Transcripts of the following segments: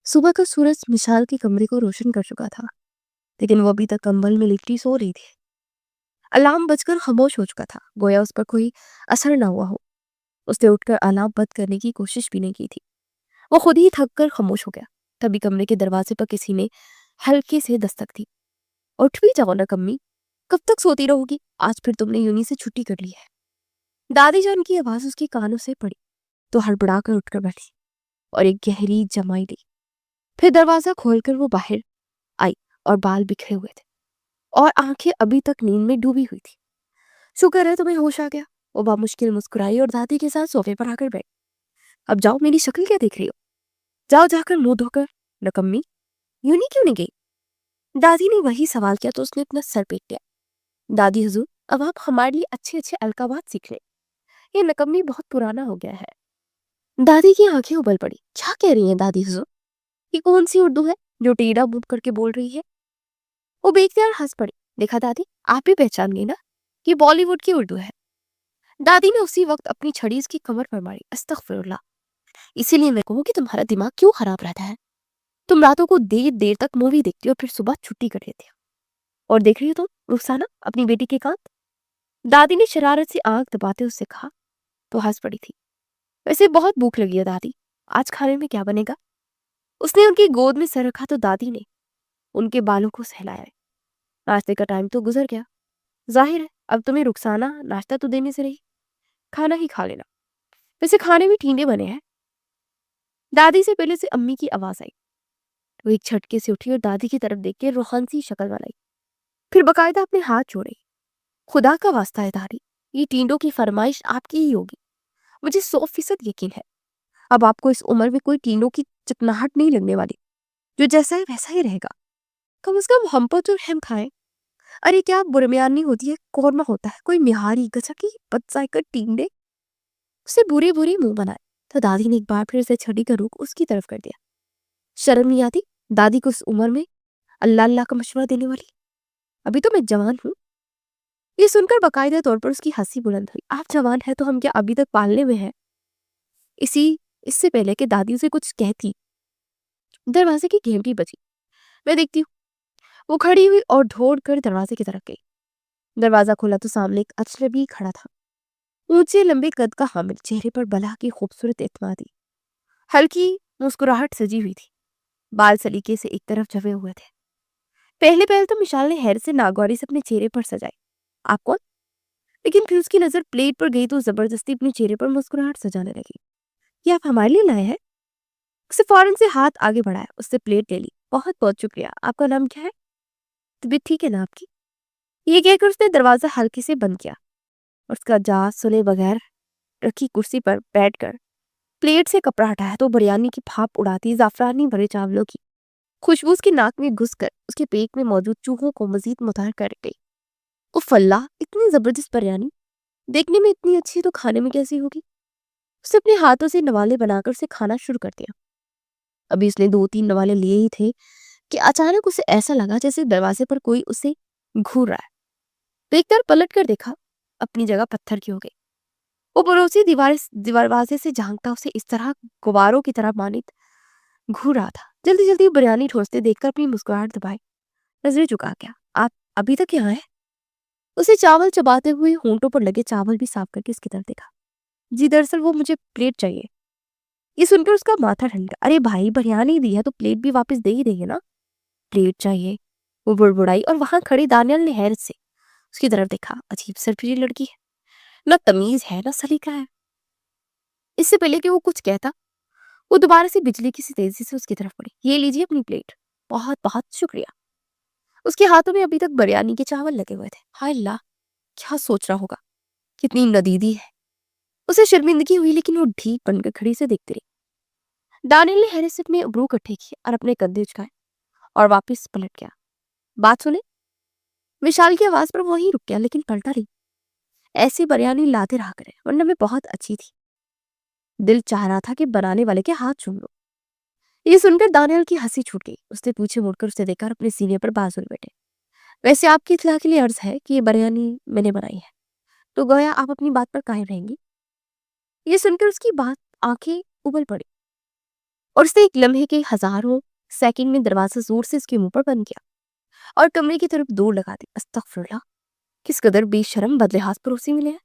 सुबह का सूरज मिशाल के कमरे को रोशन कर चुका था, लेकिन वो अभी तक कंबल में लिपटी सो रही थी। अलार्म बजकर खामोश हो चुका था, गोया उस पर कोई असर ना हुआ हो। उसने उठकर अलार्म बंद करने की कोशिश भी नहीं की थी। वो खुद ही थक कर खामोश हो गया। तभी कमरे के दरवाजे पर किसी ने हल्के से दस्तक दी। उठ भी जाओ ना कम्मी, कब तक सोती रहोगी? आज फिर तुमने यूनी से छुट्टी कर ली है। दादी जान की आवाज उसके कानों से पड़ी तो हड़बड़ा कर उठकर बैठी और एक गहरी जमाई ली। फिर दरवाजा खोलकर वो बाहर आई और बाल बिखरे हुए थे और आंखें अभी तक नींद में डूबी हुई थी। शुक्र है तुम्हें होश आ गया। वो बामुश्किल मुस्कुराई और दादी के साथ सोफे पर आकर बैठ। अब जाओ, मेरी शक्ल क्या देख रही हो? जाओ जाकर मुंह धोकर। नकम्मी, यूं क्यों नहीं गई? दादी ने वही सवाल किया तो उसने अपना सर पीट लिया। दादी हुजूर, अब आप हमारे लिए अच्छे अच्छे अलकाबात सीख ले। ये नकम्मी बहुत पुराना हो गया है। दादी की आंखें उबल पड़ी। क्या कह रही हैं दादी हुजूर? ये कौन सी उर्दू है जो टेढ़ा मुंह करके बोल रही है? वो बेख्तियार हंस पड़ी। देखा दादी, आप भी पहचान गई ना, ये बॉलीवुड की उर्दू है। दादी ने उसी वक्त अपनी छड़ी उसकी कमर पर मारी। अस्तगफिरुल्लाह। इसीलिए मैं कहूँ कि तुम्हारा दिमाग क्यों खराब रहता है। तुम रातों को देर देर तक मूवी देखती हो, फिर सुबह छुट्टी कर लेती हो। और देख रही हो तुम रुखसाना अपनी बेटी के कांत? दादी ने शरारत से आंख दबाते उससे कहा तो हंस पड़ी थी। वैसे बहुत भूख लगी है दादी, आज खाने में क्या बनेगा? उसने उनकी गोद में सर रखा तो दादी ने उनके बालों को सहलाया। नाश्ते का टाइम तो गुजर गया। जाहिर है अब तुम्हें रुखसाना नाश्ता तो देने से रही, खाना ही खा लेना। वैसे खाने में टींडे बने हैं। दादी से पहले से अम्मी की आवाज आई। वो एक झटके से उठी और दादी की तरफ देख के रूहान सी शक्ल बनाई। फिर बकायदा अपने हाथ जोड़े। खुदा का वास्ता है दादी, ये टींडों की फरमाइश आपकी ही होगी। मुझे 100% यकीन है अब आपको इस उम्र में कोई टींडों की चिकनाहट नहीं लगने वाली। जो जैसा है वैसा ही रहेगा। कम से कम हम पर तो रहम खाएं। अरे क्या बुरमियानी होती है, कौरमा होता है, कोई मिहारी गचा की बदसाइकर टींडे। उससे बुरे बुरे मुंह बनाए तो दादी ने एक बार फिर से छड़ी का रुख उसकी तरफ कर दिया। शर्म नहीं आती दादी को इस उम्र में अल्लाह अल्लाह का मशवरा देने वाली? अभी तो मैं जवान हूँ। ये सुनकर बाकायदा तौर पर उसकी हंसी बुलंद हुई। आप जवान है तो हम क्या अभी तक पालने में हैं? इसी इससे पहले कि दादी उसे कुछ कहती, दरवाजे की घंटी बजी। मैं देखती हूँ। वो खड़ी हुई और दौड़ कर दरवाजे की तरफ गई। दरवाजा खोला तो सामने एक अजनबी खड़ा था। ऊंचे लंबे कद का हामिल, चेहरे पर बला की खूबसूरत इत्मादी, हल्की मुस्कुराहट सजी हुई थी। बाल सलीके से एक तरफ जमे हुए थे। पहले पहल तो मिशाल ने हैर से नागौरी से अपने चेहरे पर सजाई। आप कौन? लेकिन फिर उसकी नजर प्लेट पर गई तो जबरदस्ती अपने चेहरे पर मुस्कुराहट सजाने लगी। ये आप हमारे लिए लाए हैं? उसे फौरन से हाथ आगे बढ़ाया, उससे प्लेट ले ली। बहुत बहुत शुक्रिया। आपका नाम क्या है? तबीयत ठीक है ना आपकी? ये कहकर उसने दरवाजा हल्के से बंद किया और उसका जा सुने बगैर रखी कुर्सी पर बैठकर प्लेट से कपड़ा हटाया तो बिरयानी की भाप उड़ाती जाफरानी भरे चावलों की खुशबू उसकी नाक में घुसकर उसके पेट में मौजूद चूहों को मजीद मुतार कर गई। उफ अल्लाह, इतनी जबरदस्त बिरयानी! देखने में इतनी अच्छी तो खाने में कैसी होगी? उसने अपने हाथों से नवाले बनाकर उसे खाना शुरू कर दिया। अभी उसने 2-3 नवाले लिए ही थे कि अचानक उसे ऐसा लगा जैसे दरवाजे पर कोई उसे घूर रहा है। तो एक तरफ पलट कर देखा, अपनी जगह पत्थर की हो गई। वो पड़ोसी दरवाजे से झांकता उसे इस तरह गुब्बारों की तरह मानित घूर रहा था। जल्दी जल्दी बिरयानी ठोसते देखकर अपनी मुस्कुराहट दबाई नजरें झुका गया। आप अभी तक यहाँ हैं? उसे चावल चबाते हुए होंठों पर लगे चावल भी साफ करके उसकी तरफ देखा। जी दरअसल वो मुझे प्लेट चाहिए। ये सुनकर उसका माथा ठंडा। अरे भाई, बिरयानी दी है तो प्लेट भी वापस दे ही देंगे ना। प्लेट चाहिए, वो बुड़बुड़ाई और वहां खड़ी दानियल ने हैरत से उसकी तरफ देखा। अजीब सरफिरी लड़की है, ना तमीज है ना सलीका है। इससे पहले कि वो कुछ कहता, वो दोबारा से बिजली की सी तेजी से उसकी तरफ पड़ी। ये लीजिए अपनी प्लेट। बहुत बहुत शुक्रिया। उसके हाथों में अभी तक बिरयानी के चावल लगे हुए थे। हाय अल्लाह, क्या सोच रहा होगा, कितनी नदीदी है। उसे शर्मिंदगी हुई लेकिन वो ढीठ बनकर खड़ी से देखती रही। दानियल ने हैरत में अबरू इकट्ठे किए और अपने कंधे झुकाए और वापस पलट गया। बात सुने? विशाल की आवाज पर वहीं रुक गया लेकिन पलटा नहीं। ऐसी बिरयानी लाते रहा करे वरना मैं बहुत अच्छी थी। दिल चाह रहा था कि बनाने वाले के हाथ चूम लो। ये सुनकर दानियल की हंसी छूट गई। उसने पीछे मुड़कर उसे देखकर अपने सीने पर बाजू बैठे। वैसे आपकी इत्तला के लिए अर्ज है कि ये बिरयानी मैंने बनाई है, तो गोया आप अपनी बात पर कायम रहेंगी? ये सुनकर उसकी बात आंखें उबल पड़ी। और उसने एक लम्हे के हजारों सेकंड में दरवाजा जोर से उसके मुंह पर बंद किया और कमरे की तरफ दौड़ लगा दी। अस्तगफुरुल्लाह, किस कदर बेशरम बदलिहाज पड़ोसी मिले हैं।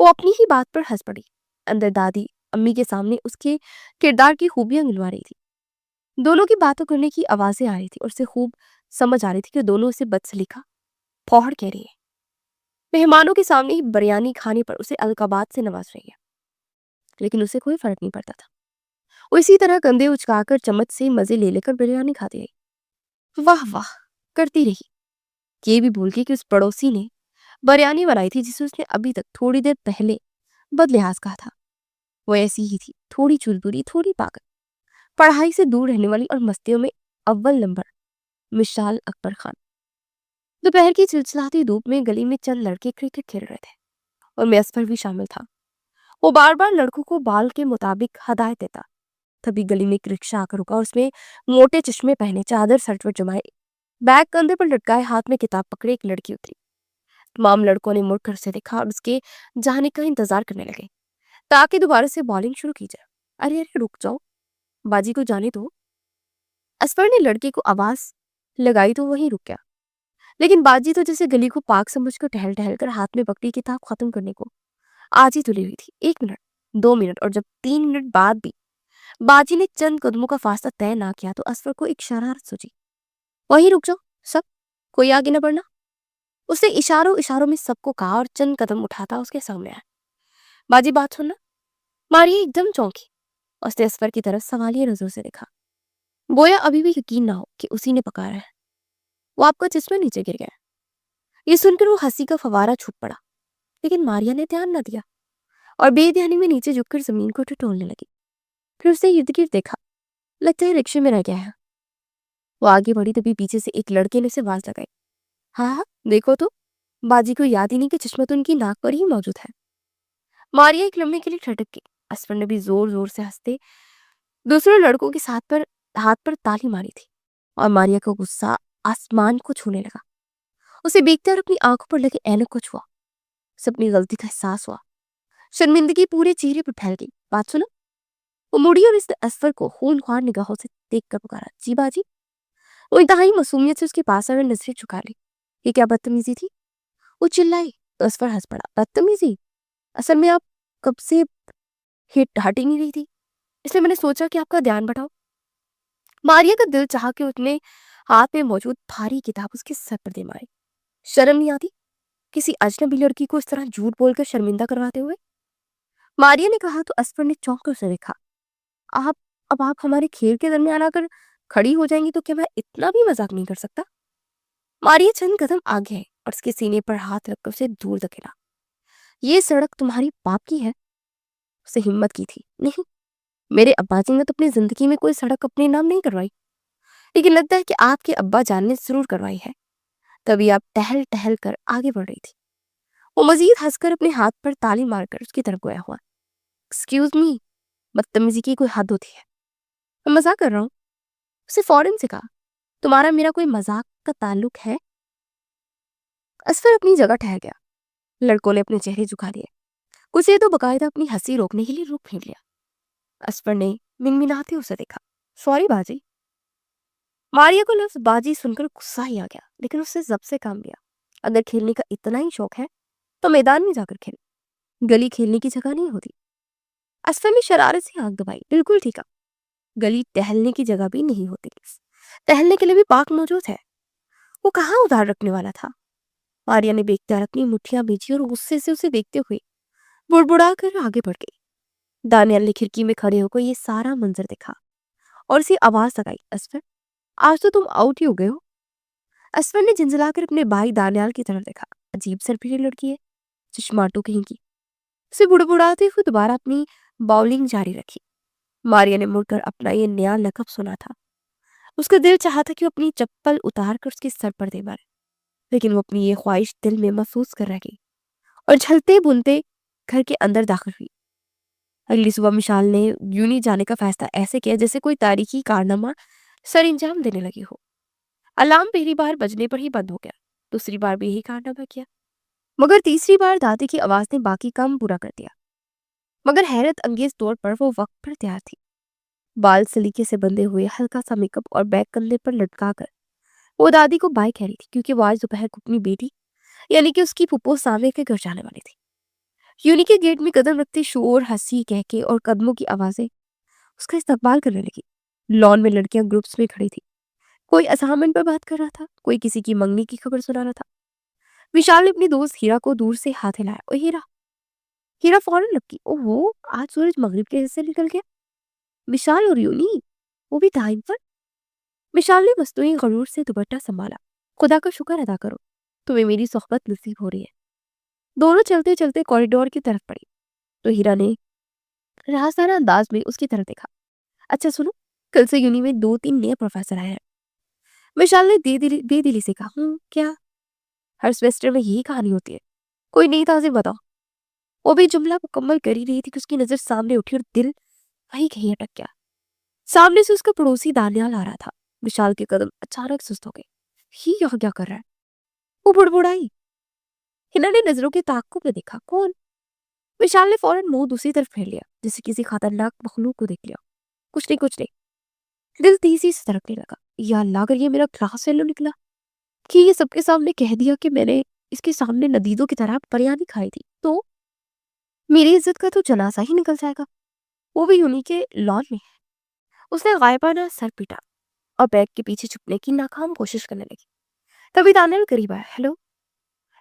वो अपनी ही बात पर हंस पड़ी। अंदर दादी अम्मी के सामने उसके किरदार की खूबियां गिनवा रही थी। दोनों की बातों करने की आवाजें आ रही थी और उसे खूब समझ आ रही थी कि दोनों उसे बदसलीका फौहड़ कह रही है। मेहमानों के सामने ही बिरयानी खाने पर उसे अलकाबात से नवाज रही है, लेकिन उसे कोई फर्क नहीं पड़ता था। वो इसी तरह कंधे उचकाकर चम्मच से मजे ले लेकर बिरयानी खाती रही, वाह वाह करती रही, ये भी भूल गई कि उस पड़ोसी ने बिरयानी बनाई थी जिसे उसने अभी तक थोड़ी देर पहले बदलिहाज कहा था। वो ऐसी ही थी, थोड़ी चुलबुली, थोड़ी पागल, पढ़ाई से दूर रहने वाली और मस्तियों में अव्वल नंबर, मिसाल अकबर खान। दोपहर की चिलचिलाती धूप में गली में चंद लड़के क्रिकेट खेल रहे थे और मैं असफर भी शामिल था। वो बार बार लड़कों को बाल के मुताबिक हदायत देता। तभी गली में एक रिक्शा आकर रुका और उसमें मोटे चश्मे पहने, चादर सर पर जमाए, बैग कंधे पर लटकाए, हाथ में किताब पकड़े एक लड़की उतरी। तमाम लड़कों ने मुड़कर उसे देखा और उसके जाने का इंतजार करने लगे ताकि दोबारा से बॉलिंग शुरू की जाए। अरे अरे रुक जाओ, बाजी को जाने दो। असफर ने लड़के को आवाज लगाई तो वहीं रुक गया, लेकिन बाजी तो जैसे गली को पाक समझकर टहल टहल कर हाथ में पकड़ी किताब खत्म करने को आज ही तुली हुई थी। 1 मिनट, 2 मिनट, और जब 3 मिनट बाद भी बाजी ने चंद कदमों का फासला तय ना किया तो असफर को एक शरारत सूझी। वहीं रुक जाओ सब, कोई आगे न बढ़ना। उसने इशारों इशारों में सबको कहा और चंद कदम उठाता उसके सामने आया। बाजी बात सुनना। मारिया एकदम चौंकी। उसने असफर की तरफ सवालिया नजरों से देखा, गोया अभी भी यकीन ना हो कि उसी ने पकारा है। वो आपका चश्मा नीचे गिर गया। ये सुनकर वो हंसी का फवारा छूट पड़ा, लेकिन मारिया ने ध्यान न दिया और बेध्यानी में नीचे झुककर जमीन को टटोलने लगी। फिर उसने इर्द गिर्द देखा, लगता है रिक्शे में रह गया है। वो आगे बढ़ी तभी पीछे से एक लड़के ने उसे आवाज लगाई, हाँ हाँ देखो तो। बाजी को याद ही नहीं कि चश्मा तो उनकी नाक पर ही मौजूद है। मारिया एक लम्हे के लिए ठटक गई। असफर ने भी जोर जोर से हंसते दूसरे लड़कों के साथ पर हाथ पर ताली मारी थी और मारिया का गुस्सा आसमान को छूने लगा। उसे देखते और अपनी आंखों पर लगे ऐनक को छुआ। उसे अपनी गलती का एहसास हुआ। शर्मिंदगी पूरे चेहरे पर फैल गई। बात सुनो। वो मुड़ी और इसने असफर को खूनख्वार निगाहों से देख कर पुकारा, जी बाजी। वो इंतहाई मासूमियत से उसके पास आकर नजरें झुका ली। ये क्या बदतमीजी थी? वो चिल्लाई तो असफर हंस पड़ा, बदतमीजी? असल में आप कब से हिट हट ही नहीं रही थी, इसलिए मैंने सोचा कि आपका ध्यान बढ़ाओ। मारिया का दिल चाह के उसने हाथ में मौजूद भारी किताब उसके सर पर दे मारी। शर्म नहीं आती किसी अजनबी लड़की को इस तरह झूठ बोलकर शर्मिंदा करवाते हुए? मारिया ने कहा तो असफर ने चौंक कर उसे देखा। आप अब आप हमारे खेल के दरमियान आकर खड़ी हो जाएंगी तो क्या मैं इतना भी मजाक नहीं कर सकता? मारिया चंद कदम आगे है और उसके सीने पर हाथ रखकर उसे दूर धकेला। ये सड़क तुम्हारी बाप की है? उसे हिम्मत की थी, नहीं, मेरे अब्बाजी ने तो अपनी जिंदगी में कोई सड़क अपने नाम नहीं करवाई, लेकिन लगता है कि आपके अब्बा जान ने जरूर करवाई है, तभी आप टहल टहल कर आगे बढ़ रही थी। वो मजीद हंसकर अपने हाथ पर ताली मारकर उसकी तरफ गया हुआ। एक्सक्यूज मी, बदतमीजी की कोई हद होती है। मैं मजाक कर रहा हूँ। उसे फौरन से कहा, तुम्हारा मेरा कोई मजाक का ताल्लुक है? असफर अपनी जगह ठहर गया। लड़कों ने अपने चेहरे झुका लिए। कुछ ने तो बकायदा अपनी हंसी रोकने के लिए रुक फिर लिया। असफर ने मिनमिनाते उसे देखा, सॉरी बाजी। मारिया को लफ्ज बाजी सुनकर गुस्सा ही आ गया, लेकिन उससे जब से काम लिया। अगर खेलने का इतना ही शौक है तो मैदान में जाकर खेल, गली खेलने की जगह नहीं होती। असफर ने शरारत से आंख दबाई, बिल्कुल ठीक है, गली टहलने की जगह भी नहीं होती, टहलने के लिए भी पार्क मौजूद है। वो कहाँ उधार रखने वाला था? मारिया ने बेख्तियार अपनी मुट्ठियां बीची और गुस्से से उसे देखते हुए बुड़बुड़ा कर आगे बढ़ गई। दानियाल ने खिड़की में खड़े होकर ये सारा मंजर देखा और उसे आवाज लगाई, असफर आज तो तुम आउट ही हो गए हो। असफर ने झंझलाकर अपने भाई दानियाल की तरफ देखा। अजीब सरपीरी लड़की है, चश्माटू कहीं की। उसे बुड़बुड़ाते हुए दोबारा अपनी बॉलिंग जारी रखी। मारिया ने मुड़कर अपना ये नया लकब सुना था। उसका दिल चाहता कि वो अपनी चप्पल उतार कर उसके सर पर दे मारे, लेकिन वो अपनी ये ख्वाहिश दिल में महसूस कर रह गई और झलते बुनते घर के अंदर दाखिल हुई। अगली सुबह मिशाल ने यूनी जाने का फैसला ऐसे किया जैसे कोई तारीखी कारनामा सर अंजाम देने लगी हो। अलार्म पहली बार बजने पर ही बंद हो गया, दूसरी बार भी यही कारनामा किया, मगर तीसरी बार दादी की आवाज ने बाकी काम पूरा कर दिया। मगर हैरत अंगेज तौर पर वो वक्त पर तैयार थी। बाल सलीके से बंधे हुए, हल्का सा मेकअप और बैग कंधे पर लटका कर वो दादी को बाय कह रही थी, क्योंकि वो आज दोपहर को अपनी बेटी यानी कि उसकी फुप्पो सामने के घर जाने वाली थी। यूनी के गेट में कदम रखते शोर, हंसी, कहके और कदमों की आवाजें उसका इस्तकबाल करने लगी। लॉन में लड़कियां ग्रुप्स में खड़ी थी। कोई असाइनमेंट पर बात कर रहा था, कोई किसी की मंगनी की खबर सुना रहा था। विशाल ने अपनी दोस्त हीरा को दूर से हाथ हिलाया। ओ हीरा। हीरा फौरन लपकी। ओहो, आज सूरज मगरिब के हिस्से निकल गया। विशाल और यूनी, वो भी टाइम पर। विशाल ने मस्तूरी गरूर से दुपट्टा संभाला। खुदा का शुक्र अदा करो, तुम्हें मेरी सोहबत नसीब हो रही है। दोनों चलते चलते कॉरिडोर की तरफ पड़ी तो हीरा ने राहसाना अंदाज में उसकी तरफ देखा। अच्छा सुनो, कल से यूनी में 2-3 नए प्रोफेसर आए हैं। विशाल ने दे दिली से कहा। क्या? हर सेमेस्टर में यही कहानी होती है। कोई नई ताज़ी बताओ। वो भी जुमला मुकम्मल कर ही रही थी कि उसकी नजर सामने उठी और दिल वहीं कहीं अटक गया। सामने से उसका पड़ोसी दानियाल आ रहा था। विशाल के कदम अचानक सुस्त हो गए। ये यहाँ क्या कर रहा है? वो बुड़बुड़ाई। हिना ने नजरों के ताक्कुब में देखा। कौन? विशाल ने फौरन मुंह दूसरी तरफ फेर लिया, जैसे किसी खतरनाक मखलूक को देख लिया। कुछ नहीं कुछ नहीं। दिल तेजी से धड़कने लगा। या अल्लाह, अगर ये मेरा क्लास फेलो निकला, कि ये सबके सामने कह दिया कि मैंने इसके सामने नदीदों की तरह बिरयानी खाई थी, तो मेरी इज्जत का तो जनाजा ही निकल जाएगा। वो भी उन्हीं के लॉन में। उसने गायबाना सर पीटा और बैग के पीछे छुपने की नाकाम कोशिश करने लगी। तभी दानियल करीब आया। हेलो।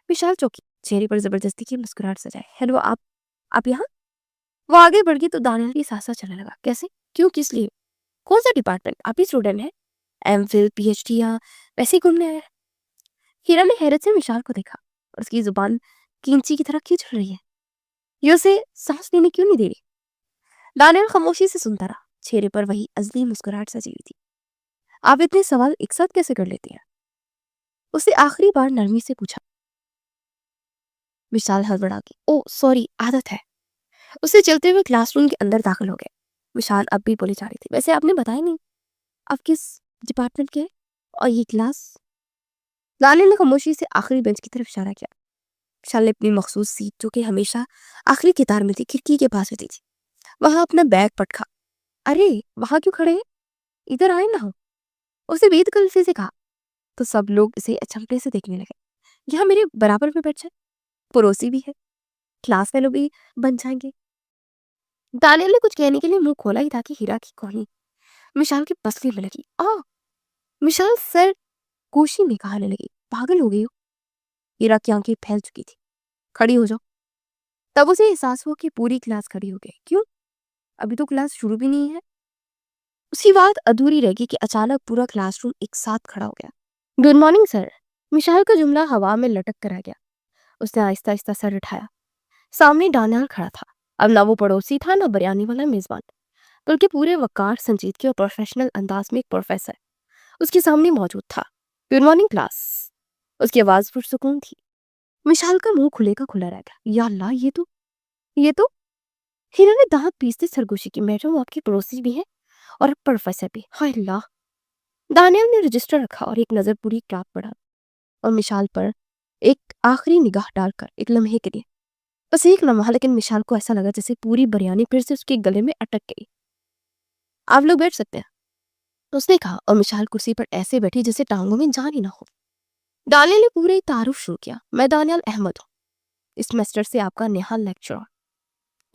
विशाल चौंकी, चेहरे पर जबरदस्ती की मुस्कुराहट सजाए। हेलो, आप यहाँ? वो आगे बढ़ गई तो दानियल की सांसा चलने लगा। कैसे? क्यों? किस लिए? कौन सा डिपार्टमेंट? आप ही स्टूडेंट हैं? एमफिल, पीएचडी या वैसे ही घूमने आए हैं? हीरा ने हैरत से विशाल को देखा और उसकी जुबान कींची की तरह खींच रही है। ये उसे सांस लेने क्यों नहीं दे रही? दानियल खामोशी से सुनता रहा, चेहरे पर वही अजली मुस्कुराहट सजी हुई थी। आप इतने सवाल एक साथ कैसे कर लेती हैं? उसने आखिरी बार नरमी से पूछा। विशाल हड़बड़ा गई। ओ सॉरी, आदत है। उसे चलते हुए क्लासरूम के अंदर दाखिल हो गए। विशाल अब भी बोली जा रही थी। वैसे आपने बताया नहीं, आप किस डिपार्टमेंट के हैं और ये क्लास? दानियल ने खामोशी से आखिरी बेंच की तरफ इशारा किया। विशाल ने अपनी मखसूस सीट, जो कि हमेशा आखिरी कतार में थी, खिड़की के पास रहती थी, वहां अपना बैग पटका। अरे, वहां क्यों खड़े हैं? इधर आए ना। उसे बेतकल्फी से कहा तो सब लोग इसे अचंभे से देखने लगे। यहाँ मेरे बराबर में बैठ जाए, पड़ोसी भी है, क्लास फेलो भी बन जाएंगे। दानियल ने कुछ कहने के लिए मुंह खोला ही था कि हीरा की कोहनी विशाल की पसली में लगी। आ विशाल सर गोशी में कहने लगी। पागल हो गई हो? हीरा की आंखें फैल चुकी थी। खड़ी हो जाओ। तब उसे एहसास हुआ कि पूरी क्लास खड़ी हो गई। क्यों? अभी तो क्लास शुरू भी नहीं है। उसकी बात अधूरी रह गई कि अचानक पूरा क्लासरूम एक साथ खड़ा हो गया। Good morning sir. विशाल का जुमला हवा में लटक कर आ गया। उसने आहिस्ता आहिस्ता सर उठाया। सामने दानियाल खड़ा था। अब ना वो पड़ोसी था, ना बिरयानी वाला मेजबान, बल्कि पूरे वकार, संजीदगी और प्रोफेशनल अंदाज में एक प्रोफेसर उसके सामने मौजूद था। Good morning class. उसकी आवाज पुरसुकून थी। विशाल का मुंह खुले का खुला रह गया। या अल्लाह, ये तो हिना ने दांत पीसते सरगोशी की। मैडम आपके पड़ोसी भी हैं और अब प्रोफेसर भी। हाय अल्लाह। दानियल ने रजिस्टर रखा और एक नजर पूरी क्लास पड़ा और मिशाल पर एक आखिरी निगाह डालकर एक लम्हे के लिए, बस एक लम्हा, लेकिन मिशाल को ऐसा लगा जैसे पूरी बिरयानी फिर से उसके गले में अटक गई। आप लोग बैठ सकते हैं, उसने कहा, और मिशाल कुर्सी पर ऐसे बैठी जैसे टांगों में जान ही ना हो। दानियल ने पूरे तारुफ शुरू किया। मैं दानियल अहमद हूँ, इस सेमेस्टर से आपका नया लेक्चरर।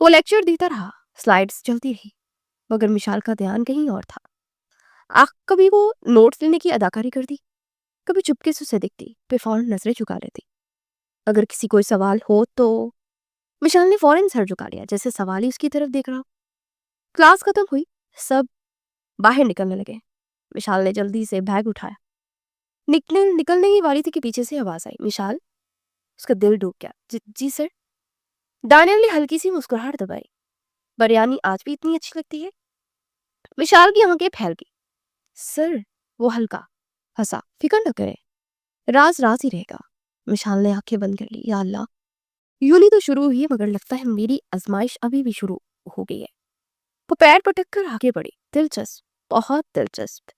वो लेक्चर देता रहा, स्लाइड्स चलती रही, मगर मिशाल का ध्यान कहीं और था। कभी वो नोट्स लेने की अदाकारी करती, कभी चुपके से उसे देखती, फिर फौरन नजरें झुका लेती। अगर किसी कोई सवाल हो तो विशाल ने फौरन सर झुका लिया, जैसे सवाल ही उसकी तरफ देख रहा हो। क्लास खत्म हुई, सब बाहर निकलने लगे। विशाल ने जल्दी से बैग उठाया। निकलने ही वाली थी कि पीछे से आवाज आई। विशाल। उसका दिल डूब गया। जी सर। दानियल ने हल्की सी मुस्कुराहट दबाई। बिरयानी आज भी इतनी अच्छी लगती है? विशाल की आंखें फैल गई। सर। वो हल्का हंसा। फिक्र न करे, राज राज ही रहेगा। विशाल ने आंखें बंद कर ली। या अल्लाह, यूं नहीं तो शुरू हुई है, मगर लगता है मेरी आजमाइश अभी भी शुरू हो गई है। वो पैर पटक कर आगे बढ़ी। दिलचस्प, बहुत दिलचस्प।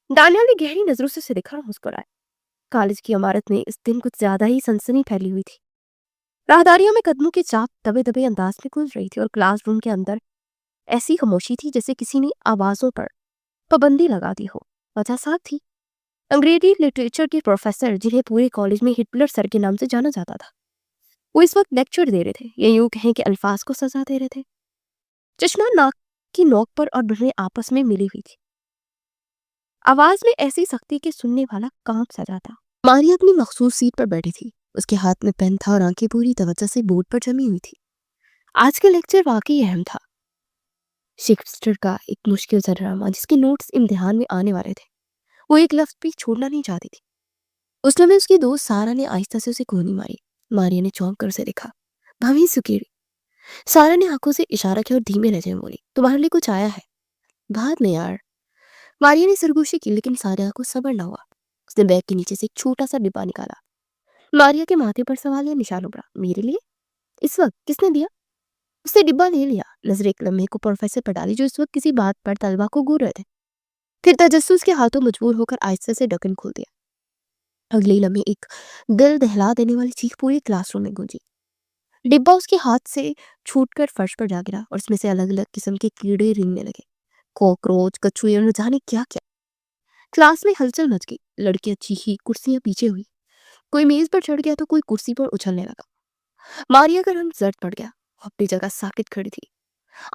दानियल ने गहरी नजरों से उसे देखा और मुस्कुराया। कॉलेज की इमारत में इस दिन कुछ ज्यादा ही सनसनी फैली हुई थी। राहदारियों में कदमों की चाप दबे दबे अंदाज में गूंज रही थी और क्लासरूम के अंदर ऐसी खामोशी थी जैसे किसी ने आवाजों पर पाबंदी लगा दी हो। वजह साफ थी, अंग्रेजी लिटरेचर के प्रोफेसर जिन्हें पूरे कॉलेज में हिटलर सर के नाम से जाना जाता था, वो इस वक्त लेक्चर दे रहे थे, या यूं कहें कि अल्फाज को सजा दे रहे थे। चश्मा नाक की नोक पर और भुरें आपस में मिली हुई थी। आवाज में ऐसी सख्ती कि सुनने वाला कांप सा जाता। मारिया अपनी मखसूस सीट पर बैठी थी, उसके हाथ में पेन था और आंखें पूरी तवज्जो से बोर्ड पर जमी हुई थी। आज का लेक्चर वाकई अहम था। शेक्सपियर का एक मुश्किल सा ड्रामा जिसके नोट्स इम्तिहान में आने वाले थे, वो एक लफ्ज भी छोड़ना नहीं चाहती थी। उस समय उसकी दोस्त सारा ने आहिस्ता से उसे कोहनी मारी। मारिया ने चौंक कर उसे देखा। भवी सुकीड़ी। सारा ने आंखों से इशारा किया और धीमे लहजे में बोली, तुम्हारे लिए कुछ आया है? बाद में यार। मारिया ने सरगोशी की, लेकिन सारा को सब्र ना हुआ। उसने बैग के नीचे से एक छोटा सा डिब्बा निकाला। मारिया के माथे पर सवाल या निशान उभरा। मेरे लिए? इस वक्त किसने दिया? उसने डिब्बा ले लिया। नजर एक लम्हे को प्रोफेसर पर डाली जो इस वक्त किसी बात पर तलबा को घूर रहे थे। फिर तजस्सुस के हाथों मजबूर होकर आहिस्ता से ढक्कन खोल दिया। अगले लम्हे एक दिल दहला देने वाली चीख पूरे क्लासरूम में गूंजी। डिब्बा उसके हाथ से छूटकर फर्श पर जा गिरा और उसमें से अलग अलग किस्म के कीड़े रेंगने लगे। कॉकरोच, कछुए और न जाने क्या क्या। क्लास में हलचल मच गई। लड़कियां चीखी, कुर्सियां पीछे हुई। कोई मेज पर चढ़ गया तो कोई कुर्सी पर उछलने लगा। मारिया का रंग जर्द पड़ गया। वो अपनी जगह साकित खड़ी थी।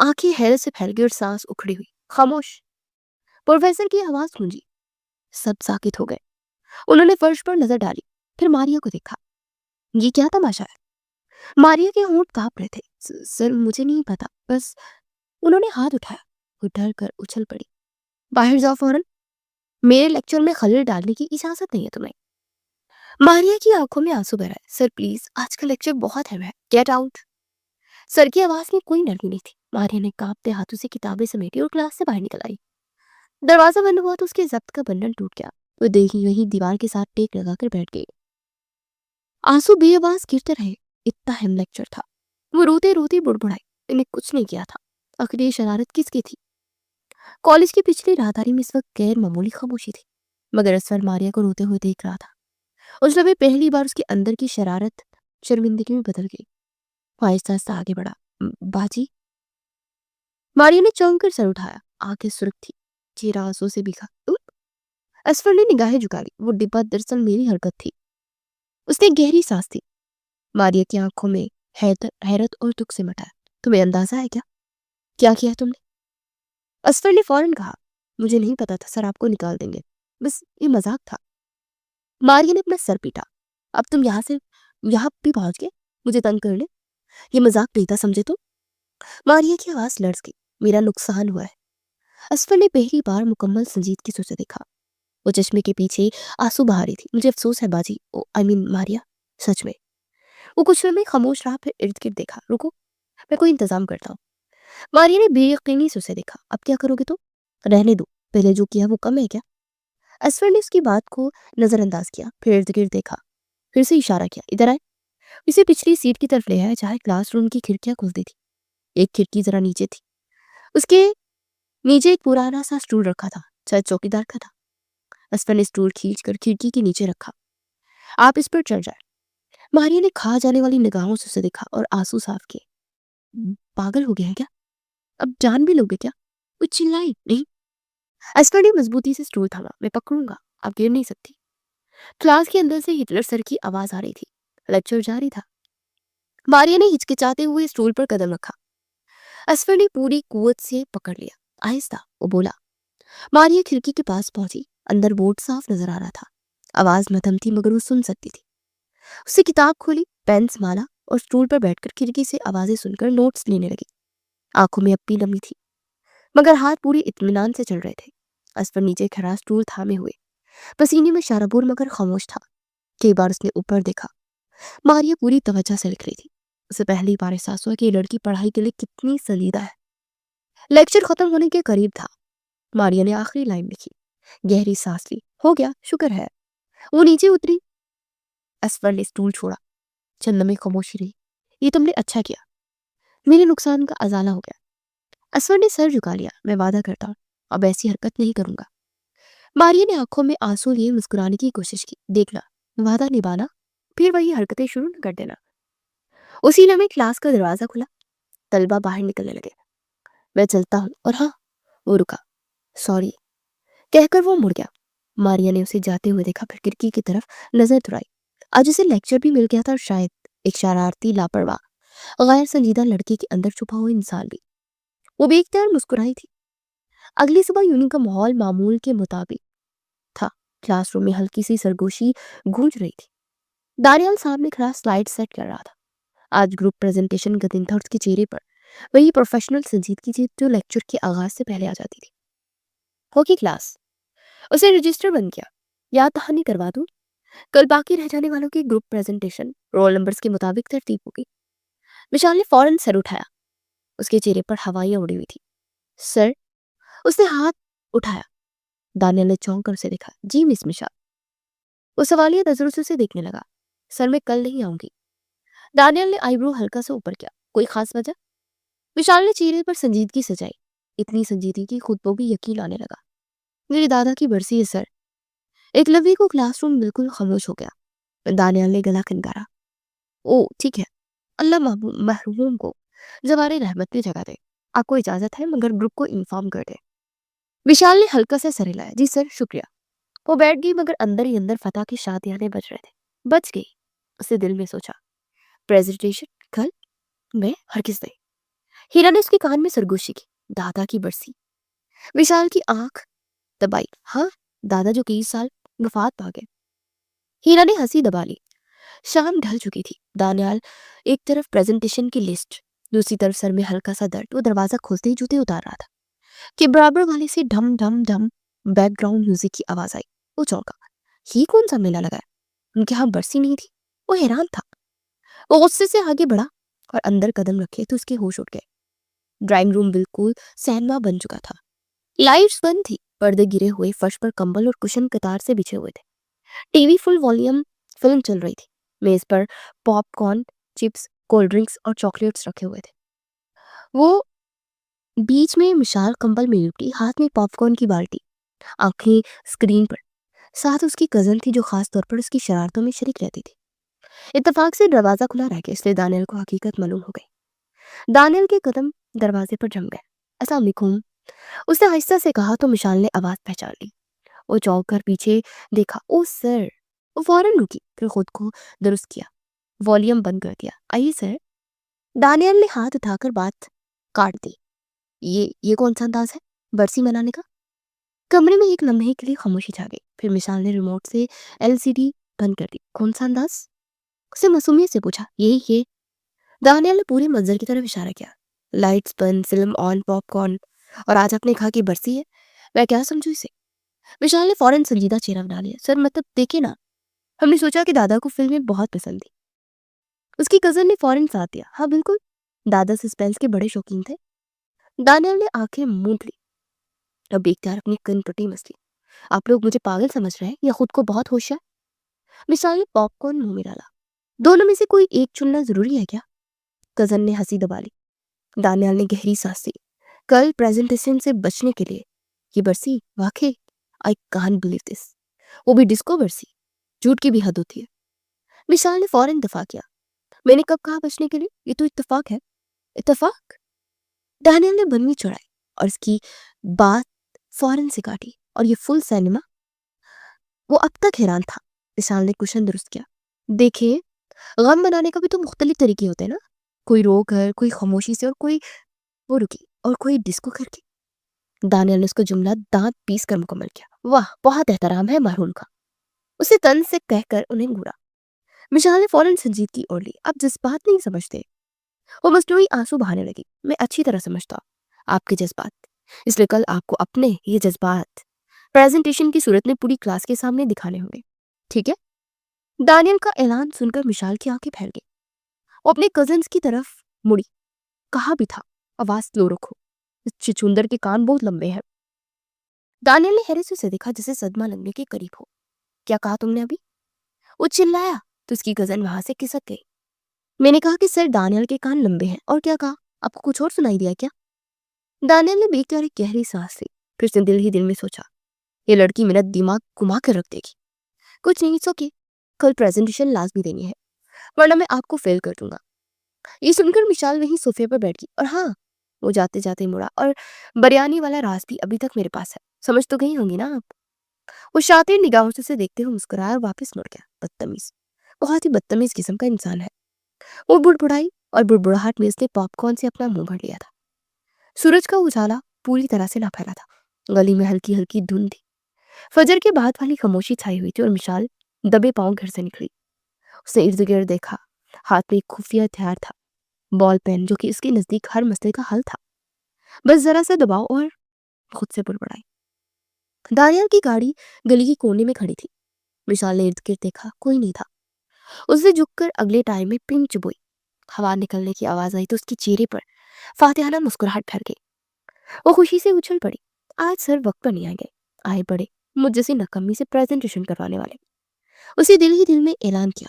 आंखें हैरत से फैल गई और सांस उखड़ी हुई। खामोश। प्रोफेसर की आवाज गूंजी। सब साकित हो गए। उन्होंने फर्श पर नजर डाली, फिर मारिया को देखा। ये क्या तमाशा है? मारिया के होंठ कांप रहे थे। सर मुझे नहीं पता, बस। उन्होंने हाथ उठाया। वो डर कर उछल पड़ी। बाहर जाओ फौरन। मेरे लेक्चर में खलल डालने की इजाजत नहीं है तुम्हें। मारिया की आंखों में आंसू भर आए। सर प्लीज, आज का लेक्चर बहुत अहम है, गेट आउट। सर की आवाज में कोई नरमी नहीं थी। मारिया ने कांपते हाथों से किताबें समेटी और क्लास से बाहर निकल आई। दरवाजा बंद हुआ तो उसके जब्त का बंधन टूट गया। वो देखी वहीं दीवार के साथ टेक लगाकर बैठ गई। आंसू बेआवाज गिरते रहे। इतना अहम लेक्चर था। वो रोते रोते बुड़बुड़ाई, मैंने कुछ नहीं किया था। आखिर ये शरारत किसकी थी? कॉलेज की पिछली राहदारी में इस वक्त गैर मामूली खामोशी थी, मगर असफर मारिया को रोते हुए देख रहा था। उस लम्हे पहली बार उसके अंदर की शरारत शर्मिंदगी में बदल गई। वो आहिस्ता आहिस्ता आगे बढ़ा। बाजी। मारिया ने चौंक कर सर उठाया। आंखें सुर्ख थी, चेहरा आंसू से भीगा। असफर ने निगाहें झुका ली। वो डिब्बा दरअसल मेरी हरकत थी। उसने गहरी सांस दी। मारिया की आंखों में हैरत और दुख से मटा। तुम्हें अंदाजा है क्या किया है तुमने? असफर ने फौरन कहा, मुझे नहीं पता था सर, आपको निकाल देंगे, बस ये मजाक था। मारिया ने अपना सर पीटा। अब तुम यहाँ भी पहुंच गए मुझे तंग करने? ये मजाक नहीं था, समझे तुम? मारिया की आवाज लर्ज गई। मेरा नुकसान हुआ है। असफर ने पहली बार मुकम्मल संजीदगी से उसे देखा। वो चश्मे के पीछे आंसू बहा रही थी। मुझे अफसोस है बाजी, ओ आई मीन मारिया, सच में। वो कुछ समय खामोश रहा, फिर इर्द गिर्द देखा। रुको, मैं कोई इंतजाम करता हूँ। मारिया ने बेयकीनी से उसे देखा। अब क्या करोगे तुम? रहने दो, पहले जो किया वो कम है क्या? असफर ने उसकी बात को नजरअंदाज किया, फिर इर्द गिर्द देखा, फिर से इशारा किया, इधर आए। इसे पिछली सीट की तरफ ले आया जहाँ क्लासरूम की खिड़कियां खुलती थी। एक खिड़की जरा नीचे थी। उसके नीचे एक पुराना सा स्टूल रखा था, शायद चौकीदार का था। असफर ने स्टूल खींच कर खिड़की के नीचे रखा। आप इस पर चढ़ जाए। मारिया ने खा जाने वाली निगाहों से उसे देखा और आंसू साफ किए। पागल हो गया है क्या? अब जान भी लोगे क्या? वो चिल्लाई। नहीं। असफर ने मजबूती से स्टूल थामा। मैं पकड़ूंगा, आप गिर नहीं सकती। क्लास के अंदर से हिटलर सर की आवाज आ रही थी। लेक्चर जारी था। मारिया ने हिचकिचाते हुए स्टूल पर कदम रखा। असफर ने पूरी कुवत से पकड़ लिया। आहिस्ता, वो बोला। मारिया खिड़की के पास पहुंची। अंदर बोर्ड साफ नजर आ रहा था। आवाज मध्यम थी, मगर वो सुन सकती थी। उसने किताब खोली, पेन संभाला और स्टूल पर बैठकर खिड़की से आवाजें सुनकर नोट्स लेने लगी। आंखों में अब भी नमी थी, मगर हाथ पूरी इत्मीनान से चल रहे थे। असफर नीचे खड़ा स्टूल थामे हुए, पसीने में शराबुर मगर खामोश था। कई बार उसने ऊपर देखा। मारिया पूरी तवज्जो से लिख रही थी। उसे पहली बार एहसास हुआ कि ये लड़की पढ़ाई के लिए कितनी संजीदा है। लेक्चर खत्म होने के करीब था। मारिया ने आखिरी लाइन लिखी, गहरी सांस ली। हो गया, शुक्र है। वो नीचे उतरी। असफर ने स्टूल छोड़ा। चंद लम्हे खामोशी रही। ये तुमने अच्छा किया, मेरे नुकसान का अजाला हो गया। असफर ने सर झुका लिया। मैं वादा करता हूँ, अब ऐसी हरकत नहीं करूंगा। मारिया ने आंखों में आंसू लिए मुस्कुराने की कोशिश की। देखना, वादा निभाना, फिर वही हरकतें शुरू न कर देना। उसी लम्हे क्लास का दरवाजा खुला। तलबा बाहर निकलने लगे। मैं चलता हूँ। और हाँ, वो रुका। सॉरी कहकर वो मुड़ गया। मारिया ने उसे जाते हुए देखा, फिर खिड़की की तरफ नजर दौड़ाई। आज उसे लेक्चर भी मिल गया था, शायद एक शरारती, लापरवाह, गैर संजीदा लड़के के अंदर छुपा हुआ इंसान भी। वो बेख्तियार मुस्कुराई थी। अगली सुबह यूनियन का माहौल मामूल के मुताबिक था। क्लासरूम में हल्की सी सरगोशी गूंज रही थी। दानियाल सामने खड़ा स्लाइड सेट कर रहा था। आज ग्रुप प्रेजेंटेशन का दिन था और उसके चेहरे पर वही प्रोफेशनल संजीदगी थी जो लेक्चर के आगाज से पहले आ जाती थी। होगी क्लास, उसे रजिस्टर बन गया। याद दहानी करवा दूं, कल बाकी रह जाने वालों की ग्रुप प्रेजेंटेशन रोल नंबर्स के मुताबिक तरतीब होगी। विशाल ने फौरन सर उठाया। उसके चेहरे पर हवाइयां उड़ी हुई थी। सर, उसने हाथ उठाया। दानियल ने चौंक कर उसे देखा। जी मिस मिशा। वो सवालिया नजरों से उसे देखने लगा। सर, मैं कल नहीं आऊंगी। दानियल ने आईब्रो हल्का सा ऊपर किया। कोई खास वजह? विशाल ने चेहरे पर संजीदगी सजाई। इतनी संजीदगी कि खुद को भी यकीन आने लगा। मेरे दादा की बरसी है सर। एक लवी को क्लासरूम बिल्कुल खामोश हो गया। दानियल ने गला खनकारा। ओ ठीक है, अल्लाह महरूम को जवारे रहमत की जगह दे। आपको इजाजत है, मगर ग्रुप को इन्फॉर्म कर दे। विशाल ने हल्का से सर हिलाया। जी सर, शुक्रिया। वो बैठ गई, मगर अंदर ही अंदर फतह की शादियाने बज रहे थे। बच गई, उसे दिल में सोचा। प्रेजेंटेशन कल? मैं हरगिज नहीं। हीरा ने उसके कान में सरगोशी की। दादा की बरसी। विशाल की आंख दबाई। हाँ, दादा जो 20 साल वफात पा गए। हीरा ने हंसी दबा ली। शाम ढल चुकी थी। दानियाल एक तरफ प्रेजेंटेशन की लिस्ट, दूसरी तरफ सर में हल्का सा दर्द। वो दरवाजा खोलते ही जूते उतार रहा था कि बराबर वाले से ढम ढम ढम बैकग्राउंड म्यूजिक की आवाज आई। वो चौंका। ये कौन सा मेला लगा है? उनके यहाँ बरसी नहीं थी। वो हैरान था। वो गुस्से से आगे बढ़ा और अंदर कदम रखे तो उसके होश उड़ गए। ड्राइंग रूम बिल्कुल सैनमा बन चुका था। लाइट्स बंद थी। पर्दे गिरे हुए, फर्श पर कंबल और कुशन कतार से बिछे हुए थे। टीवी फुल वॉल्यूम, फिल्म चल रही थी। मेज पर पॉपकॉर्न, चिप्स, कोल्ड ड्रिंक्स और चॉकलेट्स रखे हुए थे। वो बीच में मिशाल कंबल में लिपटी, हाथ में पॉपकॉर्न की बाल्टी, आंखें स्क्रीन पर। साथ उसकी कजन थी जो खास तौर पर उसकी शरारतों में शरीक रहती थी। इत्तेफाक से दरवाजा खुला रह गया, इसलिए दानियल को हकीकत मालूम हो गई। दानियल के कदम दरवाजे पर जम गए। अस्सलाम वालेकुम, उसने आहिस्ता से कहा तो मिशाल ने आवाज पहचान ली। वो चौंक कर पीछे देखा। ओ सर। वो फौरन रुकी, फिर खुद को दुरुस्त किया, वॉल्यूम बंद कर दिया। आइए सर। दानियल ने हाथ उठाकर बात काट दी। ये कौन सा अंदाज है बरसी मनाने का? कमरे में एक लम्हे के लिए खामोशी छा गई। फिर मिशाल ने रिमोट से एलसीडी बंद कर दी। कौन सा अंदाज? उसे मासूमियत से पूछा। ये दानियल ने पूरे मंजर की तरफ इशारा किया। लाइट्स बंद, फिल्म ऑन, पॉपकॉर्न, और आज आपने कहा कि बरसी है। मैं क्या समझू इसे? विशाल ने फौरन संजीदा चेहरा बना लिया। सर मतलब देखे ना, हमने सोचा कि दादा को फिल्में बहुत पसंद थी। उसकी कजन ने फौरन साथ दिया। हाँ बिल्कुल, दादा सस्पेंस के बड़े शौकीन थे। दानियल ने आंखें मूंद ली। अब बेख्तियार अपनी कनपटी मसली। आप लोग मुझे पागल समझ रहे हैं या खुद को बहुत होशियार? मिसाल ने पॉपकॉर्न मुंह में डाला। दोनों में से कोई एक चुनना जरूरी है क्या? कजन ने हंसी दबा ली। दानियाल ने गहरी सांस ली। कल प्रेजेंटेशन से बचने के लिए ये बरसी, वाकई आई कांट बिलीव दिस। वो भी डिस्को बरसी। झूठ की भी हद होती है। विशाल ने फौरन दफा किया। मैंने कब कहा बचने के लिए? ये तो इत्तेफाक है। इत्तेफाक? दानियल ने बनवी चढ़ाई और इसकी बात फौरन से काटी। और ये फुल सिनेमा? वो अब तक हैरान था। विशाल ने कुशन दुरुस्त किया। देखिए, गम मनाने का भी तो मुख्तलिफ तरीके होते हैं ना। कोई रो कर, कोई खामोशी से, और कोई वो रुकी, और कोई डिस्को करके। दानियल ने उसको जुमला दांत पीस कर मुकम्मल किया। वाह, बहुत एहतराम है मरहूम का, उसे तन से कहकर उन्हें घूरा। मिशाल ने फौरन संजीदगी ओढ़ ली। आप जज्बात नहीं समझते। वो मसनूई आंसू बहाने लगी। मैं अच्छी तरह समझता हूं आपके जज्बात, इसलिए कल आपको अपने ये जज्बात प्रेजेंटेशन की सूरत में पूरी क्लास के सामने दिखाने होंगे, ठीक है? दानियल का ऐलान सुनकर मिशाल की आंखें फैल गई। वो अपने कजन्स की तरफ मुड़ी। कहा भी था आवाज स्लो रखो, इस चिचुंदर के कान बहुत लंबे हैं। दानियल ने हैरत से उसे देखा, जैसे सदमा लगने के करीब हो। क्या कहा तुमने अभी? वो चिल्लाया तो उसकी कजन वहां से खिसक गई। मैंने कहा कि सर दानियल के कान लंबे हैं। और क्या कहा? आपको कुछ और सुनाई दिया क्या? दानियल ने बेकार एक गहरी सांस ली। फिर उसने दिल ही दिल में सोचा, ये लड़की मेरा दिमाग घुमा कर रख देगी। कुछ नहीं, इट्स ओके। कल प्रेजेंटेशन लाजमी देनी है, वरना मैं आपको फेल कर दूंगा। ये सुनकर मिशाल वहीं सोफे पर बैठ गई। और हाँ, वो जाते जाते मुड़ा, और बिरयानी वाला राज भी अभी तक मेरे पास है, समझ तो गई होंगी ना आप। वो शातिर निगाहों से उसे देखते हुए मुस्कुराया और वापस मुड़ गया। बदतमीज, बहुत ही बदतमीज किस्म का इंसान है वो। बुड़बुड़ाई, और बुड़बुड़ाहट में उसने पॉपकॉर्न से अपना मुंह भर लिया था। सूरज का उजाला पूरी तरह से ना फैला था। गली में हल्की हल्की धुंध थी। फजर के बाद वाली खामोशी छाई हुई थी, और मिशाल दबे पांव घर से निकली। उसने इर्द गिर्द देखा। हाथ में एक खुफिया हथियार था, बॉल पेन, जो कि उसके नजदीक हर मसले का हल था। बस जरा सा दबाव, और खुद से बुड़बड़ाई। दानियाल की गाड़ी गली के कोने में खड़ी थी। विशाल ने इर्द गिर्द देखा, कोई नहीं था। उसने झुककर अगले टायर में पिन चुभोई। हवा निकलने की आवाज आई तो उसके चेहरे पर फातिहाना मुस्कुराहट फैल गई। वो खुशी से उछल पड़ी। आज सर वक्त पर नहीं आएंगे। आए बड़े मुझ जैसी नकम्मी से प्रेजेंटेशन करवाने वाले। उसी दिल ही दिल में ऐलान किया,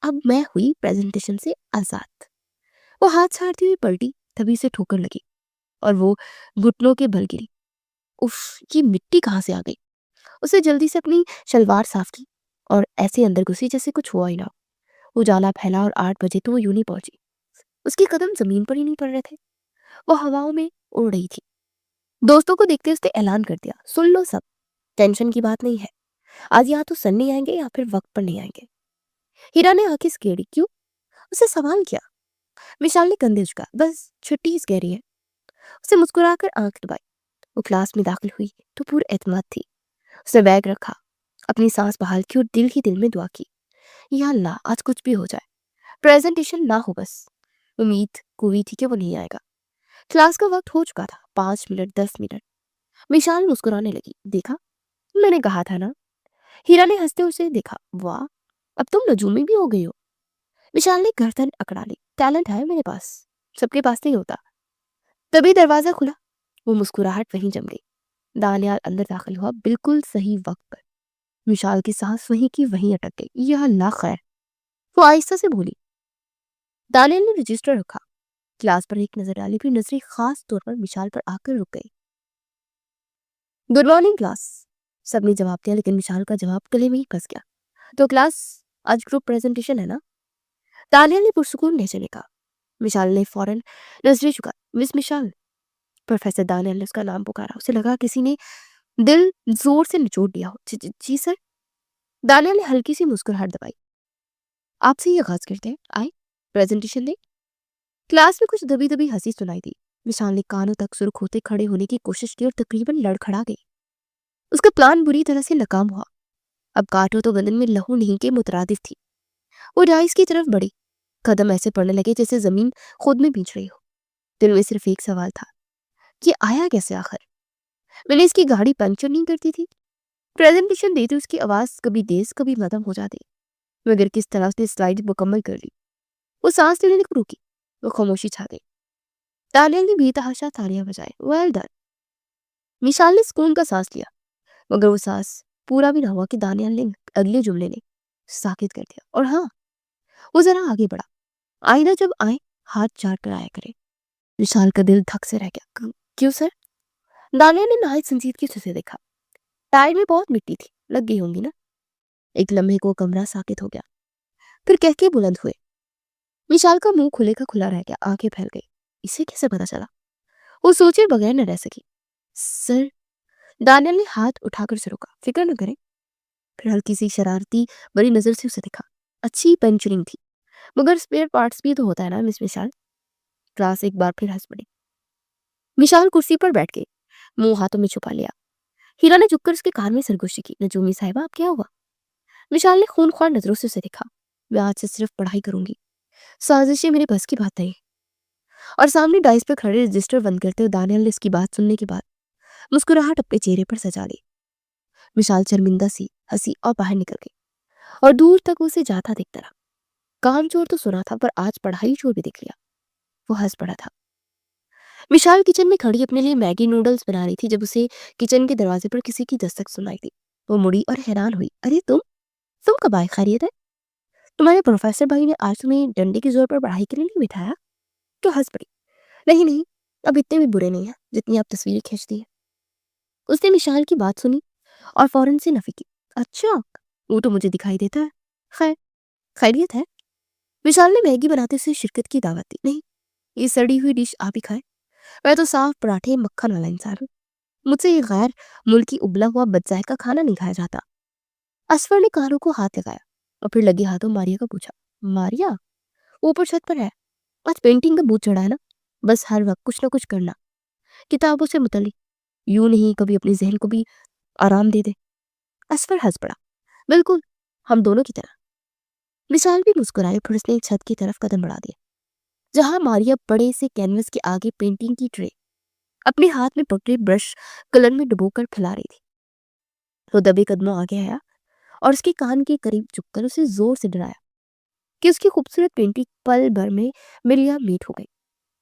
अब मैं हुई प्रेजेंटेशन से आजाद। वो हाथ छाड़ती हुई पलटी, तभी से ठोकर लगी और वो घुटनों के बल गिरी। उफ, ये मिट्टी कहाँ से आ गई। उसे जल्दी से अपनी शलवार साफ की और ऐसे अंदर घुसी जैसे कुछ हुआ ही ना। उजाला फैला और 8 बजे तो वो यूं ही पहुंची। उसके कदम जमीन पर ही नहीं पड़ रहे थे, वो हवाओं में उड़ रही थी। दोस्तों को देखते उसने ऐलान कर दिया, सुन लो सब, टेंशन की बात नहीं है। आज यहाँ तो सर नहीं आएंगे या फिर वक्त पर नहीं आएंगे। हीरा ने आंखें सिकेड़ी। क्यों? उसे सवाल किया। विशाल ने कंधे झुका, बस छुट्टी ही कह रही है। उसे मुस्कुराकर आंख दबाई। वो क्लास में दाखिल हुई तो पूरी एतमाद थी। उसने बैग रखा, अपनी सांस बहाल की और दिल ही दिल में दुआ की, या अल्लाह आज कुछ भी हो जाए, प्रेजेंटेशन ना हो बस। उम्मीद कोई थी कि वो नहीं आएगा। क्लास का वक्त हो चुका था। 5 मिनट, 10 मिनट। विशाल मुस्कुराने लगी। देखा, मैंने कहा था ना। हीरा ने हंसते उसे देखा। वाह, अब तुम नजूमी भी हो गई हो। विशाल ने गर्दन अकड़ा ली। टैलेंट है मेरे पास, सबके पास नहीं होता। तभी दरवाजा खुला। वो मुस्कुराहट वहीं जम गई। दानियाल अंदर दाखिल हुआ, बिल्कुल सही वक्त पर। विशाल की सांस वहीं की वहीं अटक गई। यह अल्लाह खैर, वो आहिस्ता से बोली। दानियाल ने रजिस्टर रखा, क्लास पर एक नजर डाली, फिर नजरें खास तौर पर विशाल पर आकर रुक गई। गुड मॉर्निंग क्लास, सबने जवाब दिया, लेकिन विशाल का जवाब गले में ही फंस गया। तो क्लास, आज ग्रुप प्रेजेंटेशन है ना? दानियाल ने पुरसुकून लहजे में कहा। विशाल ने फौरन नजरें झुका। मिस मिशाल। प्रोफेसर दानियाल ने उसका नाम पुकारा। उसे लगा किसी ने दिल जोर से निचोड़ दिया हो। जी, जी, जी सर। दानियाल ने हल्की सी मुस्कुराहट दबाई। आपसे ही आगाज करते हैं, आए प्रेजेंटेशन दे। क्लास में कुछ दबी दबी हंसी सुनाई दी। विशाल ने कानों तक सुर्ख होते खड़े होने की कोशिश की और तकरीबन लड़खड़ा गई। उसका प्लान बुरी तरह से नाकाम हुआ। अब काटो तो बदन में लहू नहीं के मुतरादिफ थी। वो डाइस की तरफ बढ़ी। कदम ऐसे पड़ने लगे जैसे जमीन खुद में भींच रही हो। दिल में सिर्फ एक सवाल था, ये आया कैसे आखिर? मैंने इसकी गाड़ी पंक्चर नहीं करती थी? प्रेजेंटेशन देते उसकी आवाज कभी तेज कभी मध्यम हो जाती, मगर किस तरह उसने स्लाइड मुकम्मल कर ली। वो सांस लेने को रुकी। वो खामोशी छा गई। दानियल ने बेतहाशा तालियां बजाई। Well done. विशाल ने सुकून का सांस लिया, मगर वो सांस पूरा भी ना हुआ कि दानियल ने अगले जुमले ने साकित कर दिया। और हाँ, वो जरा आगे बढ़ा। आईना जब आए, हाथ चाट कर आया करे। विशाल का दिल धक से रह गया। क्यों सर? दानियल ने नहायत संजीदगी से देखा। टायर में बहुत मिट्टी थी, लग गई होंगी ना। एक लम्हे को कमरा साकित हो गया, फिर कह के बुलंद हुए। विशाल का मुंह खुले का खुला रह गया, आंखें फैल गई। इसे कैसे पता चला? वो सोचे बगैर न रह सकी। सर, दानियल ने हाथ उठाकर से रोका। फिक्र न करें। फिर हल्की सी शरारती बड़ी नजर से उसे देखा। अच्छी पंचरिंग थी, मगर स्पेयर पार्ट्स भी तो होता है ना मिस विशाल। क्लास एक बार फिर हंस पड़ी। विशाल कुर्सी पर बैठ गई, मुंह हाथों में छुपा लिया। हीरा ने झुककर उसके कान में सरगोशी की। नजूमी साहिबा, अब क्या हुआ? विशाल ने खूनख्वार नजरों से उसे देखा। मैं आज से सिर्फ पढ़ाई करूंगी, साजिशें मेरे बस की बात नहीं। और सामने डाइस पर खड़े रजिस्टर बंद करते हुए दानियल ने उसकी बात सुनने के बाद मुस्कुराहट अपने चेहरे पर सजा ली। विशाल शर्मिंदा सी हंसी और बाहर निकल गई, और दूर तक उसे जाता दिखता रहा। काम चोर तो सुना था, पर आज पढ़ाई चोर भी दिख लिया। वो हंस पड़ा था। विशाल किचन में खड़ी अपने लिए मैगी नूडल्स बना रही थी जब उसे किचन के दरवाजे पर किसी की दस्तक सुनाई दी। वो मुड़ी और हैरान हुई। अरे तुम कब आए? खैरियत है? तुम्हारे प्रोफेसर भाई ने आज तुम्हें डंडे के जोर पर पढ़ाई के लिए नहीं बिठाया? तो हंस पड़ी। नहीं नहीं, अब इतने भी बुरे नहीं है जितनी आप तस्वीरें खींचती है। उसने विशाल की बात सुनी और फौरन से नफी की। अच्छा, वो तो मुझे दिखाई देता है। खैर, खैरियत है? विशाल ने मैगी बनाते हुए शिरकत की दावत दी। नहीं, ये सड़ी हुई डिश आप ही खाए, मैं तो साफ पराठे मक्खन वाला इंसान हूँ। मुझसे ये गैर मुल्की उबला हुआ बदजायका खाना नहीं खाया जाता। असफर ने कानों को हाथ लगाया और फिर लगे हाथों मारिया को पूछा, मारिया, ऊपर छत पर है, आज पेंटिंग का भूत चढ़ा है ना? बस हर वक्त कुछ ना कुछ करना, किताबों से मुतल्लिक, यूं नहीं कभी अपने जहन को भी आराम दे दे। असफर हंस पड़ा, बिल्कुल, हम दोनों की तरह। विशाल भी मुस्कुराए, फिर उसने छत की तरफ कदम बढ़ा दिया, जहां मारिया बड़े से कैनवस के आगे पेंटिंग की ट्रे अपने हाथ में पकड़े ब्रश कलर में डुबोकर फैला रही थी। वो दबे कदमों आगे आया और उसके कान के करीब झुककर उसे जोर से डराया कि उसकी खूबसूरत पेंटिंग पल भर में मिलिया मीट हो गई।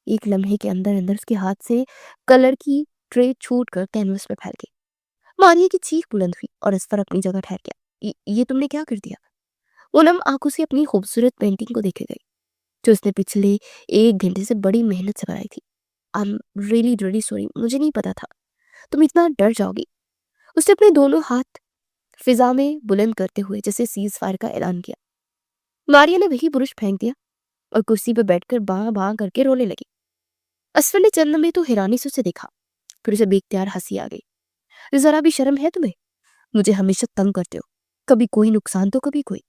एक लम्हे के अंदर अंदर उसके हाथ से कलर की ट्रे छूट कर कैनवस पर फैल गई। मारिया की चीख बुलंद हुई और इस पर अपनी जगह ठहर गया। ये तुमने क्या कर दिया?" वो नम आंखों से अपनी खूबसूरत पेंटिंग को देखे गई, जो उसने पिछले 1 घंटे से बड़ी मेहनत से बनाई थी। I am really really sorry, मुझे नहीं पता था तुम इतना डर जाओगी। उसने अपने दोनों हाथ फिजा में बुलंद करते हुए जैसे सीज फायर का ऐलान किया। मारिया ने वही ब्रुश फेंक दिया और कुर्सी पर बैठकर बां बां करके रोने लगी। असफर ने चंद में तो हैरानी से उसे देखा, फिर उसे बेख्तियार हंसी आ गई। जरा भी शर्म है तुम्हें? मुझे हमेशा तंग करते हो, कभी कोई नुकसान तो कभी कोई।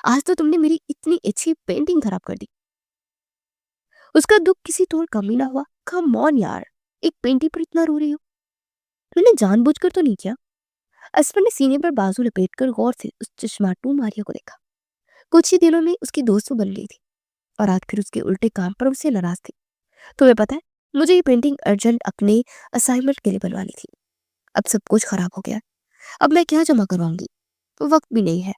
आज तो तुमने मेरी इतनी अच्छी पेंटिंग खराब कर दी। उसका दुख किसी तौर कम ही ना हुआ। कम ऑन यार, एक पेंटिंग पर इतना रो रही हो, तुमने जानबूझकर तो नहीं किया? असफर ने सीने पर बाजू लपेटकर गौर से उस चश्माटू मारिया को देखा। कुछ ही दिनों में उसकी दोस्त वो बन गई थी और आखिर उसके उल्टे काम पर उससे नाराज थी। तुम्हें पता है, मुझे ये पेंटिंग अर्जेंट अपने असाइनमेंट के लिए बनवानी थी। अब सब कुछ खराब हो गया, अब मैं क्या जमा करवाऊंगी? तो वक्त भी नहीं है।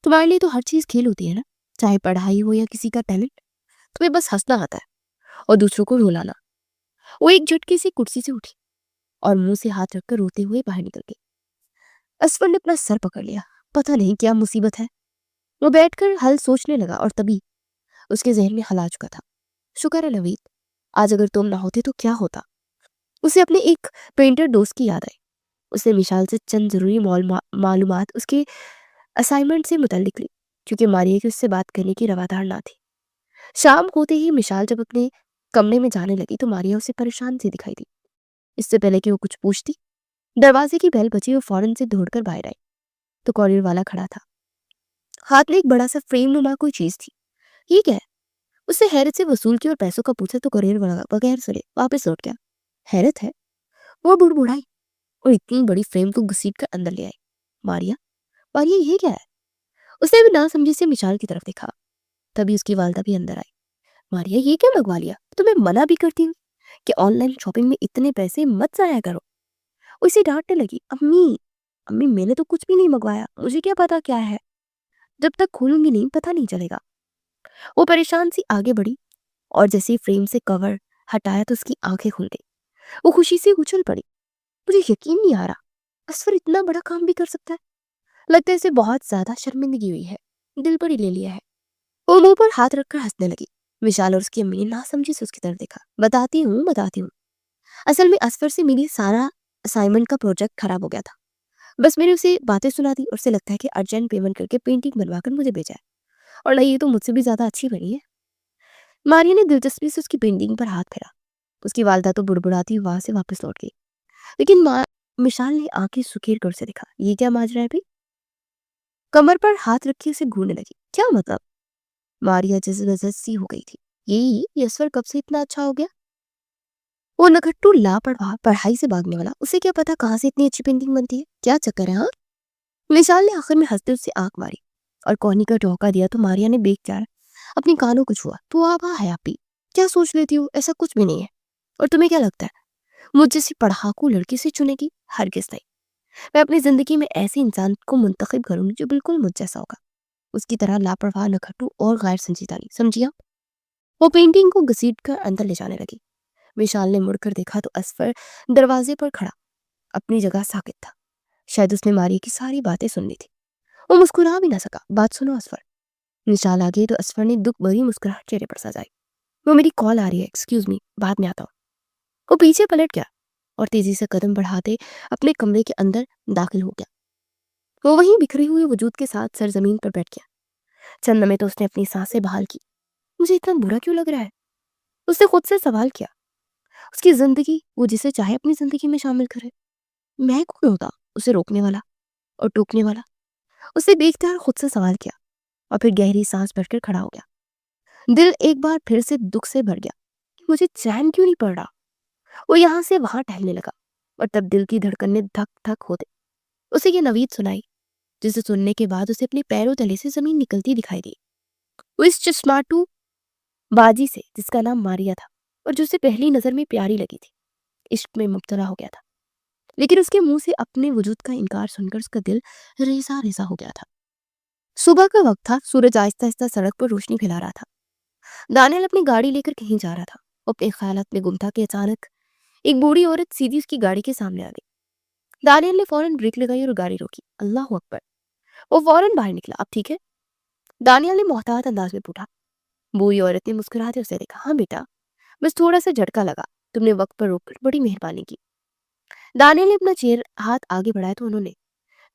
तुम्हारे लिए तो हर चीज खेल होती है ना, चाहे पढ़ाई हो या किसी का टैलेंट। तुम्हें बस हंसना आता है और दूसरों को रुलाना। वो एक झटके से कुर्सी से उठी और मुंह से हाथ रखकर रोते हुए बाहर निकल गई। असफर ने अपना सर पकड़ लिया, पता नहीं क्या मुसीबत है। वो बैठकर हल सोचने लगा और तभी उसके जहन में हल आ चुका था। शुक्र है नवीद, आज अगर तुम ना होते तो क्या होता। उसे अपने एक पेंटर दोस्त की याद आई। उसने मिशाल से चंद जरूरी मालूमात उसके असाइनमेंट से मुतल्लिक ली, क्योंकि मारिया की उससे बात करने की रवादार ना थी। शाम होते ही मिशाल जब अपने कमरे में जाने लगी तो मारिया उसे परेशान सी दिखाई दी। इससे पहले कि वो कुछ पूछती, दरवाजे की बेल बजी और फौरन से दौड़कर बाहर आई तो कॉरियर वाला खड़ा था। हाथ में एक बड़ा सा फ्रेम नुमा कोई चीज थी। ये क्या है? उससे हैरत से वसूल की और पैसों का पूछा तो कॉरियर वाला बगैर सुने वापस लौट गया। हैरत है, वो बुड़बुड़ाई और इतनी बड़ी फ्रेम को घसीट कर अंदर ले आई। मारिया, मारिया, ये क्या है? उसने भी ना समझी से मिशाल की तरफ देखा। तभी उसकी वालदा भी अंदर आई। मारिया, ये क्या मंगवा लिया? तुम्हें मना भी करती हूँ कि ऑनलाइन शॉपिंग में इतने पैसे मत जाया करो। उसे डांटने लगी। अम्मी, अम्मी, मैंने तो कुछ भी नहीं मंगवाया, मुझे क्या पता क्या है। जब तक खोलूंगी नहीं पता नहीं चलेगा। वो परेशान सी आगे बढ़ी और जैसे ही फ्रेम से कवर हटाया तो उसकी आंखें खुल गई। वो खुशी से उछल पड़ी। मुझे यकीन नहीं आ रहा, असफर इतना बड़ा काम भी कर सकता है। लगता है इसे बहुत ज्यादा शर्मिंदगी हुई है, दिल पर ही ले लिया है। वो मुंह पर हाथ रखकर हंसने लगी। विशाल और उसकी अम्मी ने नासमझी से उसकी तरफ देखा। बताती हूँ, असल में असफर से मेरी सारा असाइनमेंट का प्रोजेक्ट खराब हो गया था। बस मैंने उसे बातें सुना दी और उसे लगता है कि अर्जेंट पेमेंट करके पेंटिंग बनवाकर मुझे भेजा है। और नहीं, ये तो मुझसे भी ज्यादा अच्छी बनी है। मारिया ने दिलचस्पी से उसकी पेंटिंग पर हाथ फेरा। उसकी वालदा तो बुड़बुड़ाती वहां से वापस लौट गई, लेकिन माँ मिशाल ने आंखें सुखेर कर उसे देखा। ये क्या माजरा है भाई? कमर पर हाथ रखी उसे घूरने लगी। क्या मतलब? मारिया जज्बा सी हो गई थी। ये असफर कब से इतना अच्छा हो गया? वो नखट्टू लापरवाह, पढ़ाई से भागने वाला, उसे क्या पता कहाँ से इतनी अच्छी पेंटिंग बनती है। क्या चक्कर है? हाँ, विशाल ने आखिर में हंसते उससे आंख मारी और कोहनी का टोका दिया तो मारिया ने बेख्तियार अपने कानों को छुआ। तो आप है आपी, क्या सोच लेती हो? ऐसा कुछ भी नहीं है। और तुम्हें क्या लगता है मुझ जैसी पढ़ाकू लड़की से चुनेगी? हरगिज नहीं। मैं अपनी जिंदगी में ऐसे इंसान को मुंतखब करूंगी जो बिल्कुल मुझ जैसा होगा, उसकी तरह लापरवाह, नखट्टू और गैर संजीदा नहीं, समझिए आप? वो पेंटिंग को घसीट कर अंदर ले जाने लगी। विशाल ने मुड़कर देखा तो असफर दरवाजे पर खड़ा अपनी जगह साकित था। शायद उसने मारिया की सारी बातें सुन ली थी। वो मुस्कुरा भी ना सका। बात सुनो असफर। विशाल आ गई तो असफर ने दुख भरी मुस्कुराहट चेहरे पर सजाई। वो मेरी कॉल आ रही है, एक्सक्यूज मी, बाद में आता हूँ। वो पीछे पलट गया और तेजी से कदम बढ़ाते अपने कमरे के अंदर दाखिल हो गया। वो वहीं बिखरे हुए वजूद के साथ सर जमीन पर बैठ गया। चंद में तो उसने अपनी सांसें बहाल की। मुझे इतना बुरा क्यों लग रहा है? उसने खुद से सवाल किया। उसकी जिंदगी वो जिसे चाहे अपनी जिंदगी में शामिल करे। मैं कौन होता उसे रोकने वाला और टोकने वाला? उसे देखते और खुद से सवाल किया और फिर गहरी सांस भरकर खड़ा हो गया। दिल एक बार फिर से दुख से भर गया कि मुझे चैन क्यों नहीं पड़ रहा। वो यहाँ से वहां टहलने लगा और तब दिल की धड़कन ने धक धक होते उसे ये नवीद सुनाई, जिसे सुनने के बाद उसे अपने पैरों तले से जमीन निकलती दिखाई दी। वो इस चश्माटू बाजी से जिसका नाम मारिया था और जो उसे पहली नजर में प्यारी लगी थी, इश्क में मुब्तला हो गया था। लेकिन उसके मुंह से अपने वजूद का इनकार सुनकर उसका दिल रेसा रेसा हो गया था। सुबह का वक्त था, सूरज आहिस्ता आहिस्ता सड़क पर रोशनी फैला रहा था। दानियल अपनी गाड़ी लेकर कहीं जा रहा था। वो अपने ख्यालात में गुम था कि अचानक एक बूढ़ी औरत सीधी उसकी गाड़ी के सामने आ गई। दानियल ने फौरन ब्रेक लगाई और गाड़ी रोकी। अल्लाह अकबर! वो फौरन बाहर निकला। अब ठीक है? दानियल ने मोहतात अंदाज में पूछा। बूढ़ी औरत ने मुस्कुराते उसे देखा। हाँ बेटा, बस थोड़ा सा झटका लगा। तुमने वक्त पर रोककर बड़ी मेहरबानी की। दानियल ने अपना चेयर हाथ आगे बढ़ाया तो उन्होंने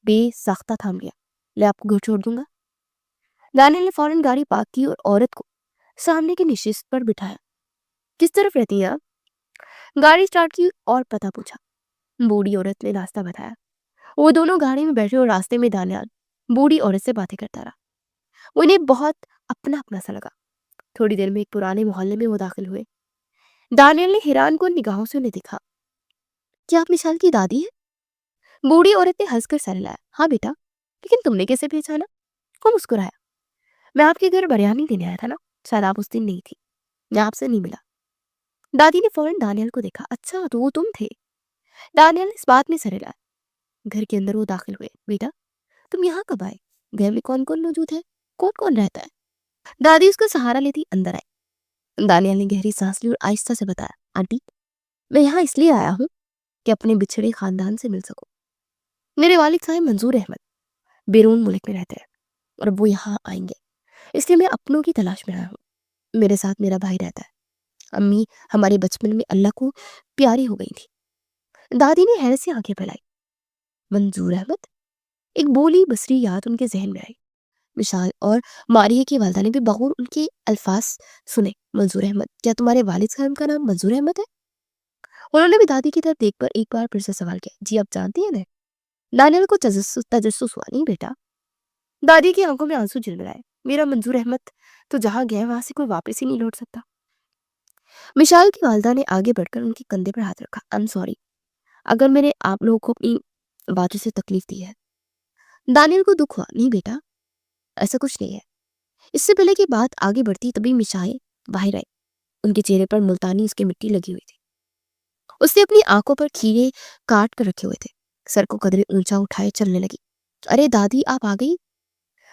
बेसाख्ता थाम लिया। ले आपको घर छोड़ दूंगा। दानियल ने फौरन गाड़ी पार्क की और औरत को सामने के निशिस्त पर बिठाया। किस तरफ रहती हैं आप? गाड़ी स्टार्ट की और पता पूछा। बूढ़ी औरत ने रास्ता बताया। वो दोनों गाड़ी में बैठे और रास्ते में दानियाल बूढ़ी औरत से बातें करता रहा। उन्हें बहुत अपना अपना सा लगा। थोड़ी देर में एक पुराने मोहल्ले में वो दाखिल हुए। दानियल ने हैरान को निगाहों से उन्हें देखा। क्या आप मिशाल की दादी है? बूढ़ी औरत ने हंसकर सर हिलाया। हाँ बेटा, लेकिन तुमने कैसे पहचाना? वो मुस्कुराया। मैं आपके घर बिरयानी देने आया था ना, शायद आप उस दिन नहीं थी, मैं आपसे नहीं मिला। दादी ने फौरन दानियल को देखा। अच्छा, तो वो तुम थे? दानियल ने इस बात में सर हिलाया। घर के अंदर वो दाखिल हुए। बेटा, तुम यहाँ कब आए? घर में कौन कौन मौजूद है? कौन कौन रहता है? दादी उसका सहारा लेती अंदर आई। दानियल ने गहरी सांस ली और आहिस्ता से बताया। आंटी, मैं यहाँ इसलिए आया हूँ कि अपने बिछड़े खानदान से मिल सकूं। मेरे वालिद साहब मंजूर अहमद बैरून मुल्क में रहते हैं और वो यहाँ आएंगे, इसलिए मैं अपनों की तलाश में आया हूँ। मेरे साथ मेरा भाई रहता है। अम्मी हमारे बचपन में अल्लाह को प्यारी हो गई थी। दादी ने हैरत से आंखें फैलाई। मंजूर अहमद? एक बोली बसरी याद उनके जहन में आई। मिशाल और मारिया की वालदा ने भी बगौर उनके अल्फाज सुने। मंजूर अहमद? क्या तुम्हारे वालिद साहब का नाम मंजूर अहमद है? उन्होंने भी दादी की तरफ देखकर एक बार फिर से सवाल किया। जी आप जानती हैं ना? दानियल को तजस्सुस तजस्सुस हुआ। नहीं बेटा। दादी की आंखों में आंसू झिलमिलाए। मेरा मंजूर अहमद तो जहां गया वहां से कोई वापस ही नहीं लौट सकता। मिशाल की वालदा ने आगे बढ़कर उनके कंधे पर हाथ रखा। आई एम सॉरी अगर मैंने आप लोगों को अपनी बातों से तकलीफ दी है। दानियल को दुख हुआ। नहीं बेटा, ऐसा कुछ नहीं है। इससे पहले कि बात आगे बढ़ती तभी मिशाएल बाहर आई। उनके चेहरे पर मुल्तानी उसकी मिट्टी लगी हुई थी। उसने अपनी आंखों पर खीरे काट कर रखे हुए थे। सर को कदरे ऊंचा उठाए चलने लगी। अरे दादी, आप आ गई?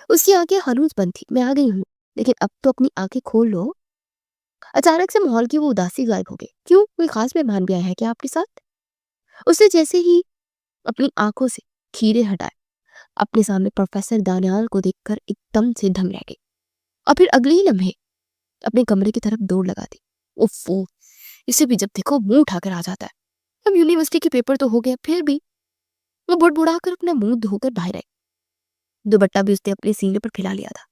उसकी आंखें हनूज बंद थी। मैं आ गई हूँ, लेकिन अब तो अपनी आंखें खोल लो। अचानक से माहौल की वो उदासी गायब हो गई। क्यों, कोई खास मेहमान भी आया है क्या आपके साथ? उसने जैसे ही अपनी आंखों से खीरे हटाए, अपने सामने प्रोफेसर दानियाल को देखकर एकदम से दम रह गई और फिर अगले ही लम्हे अपने कमरे की तरफ दौड़ लगा दी। उफ़, इसे भी जब देखो मुंह उठाकर आ जाता है। अब यूनिवर्सिटी के पेपर तो हो गया, फिर भी वो बुड़बुड़ा कर अपना मुंह धोकर बाहर आई। दुपट्टा भी उसने अपने सीने पर फैला लिया था।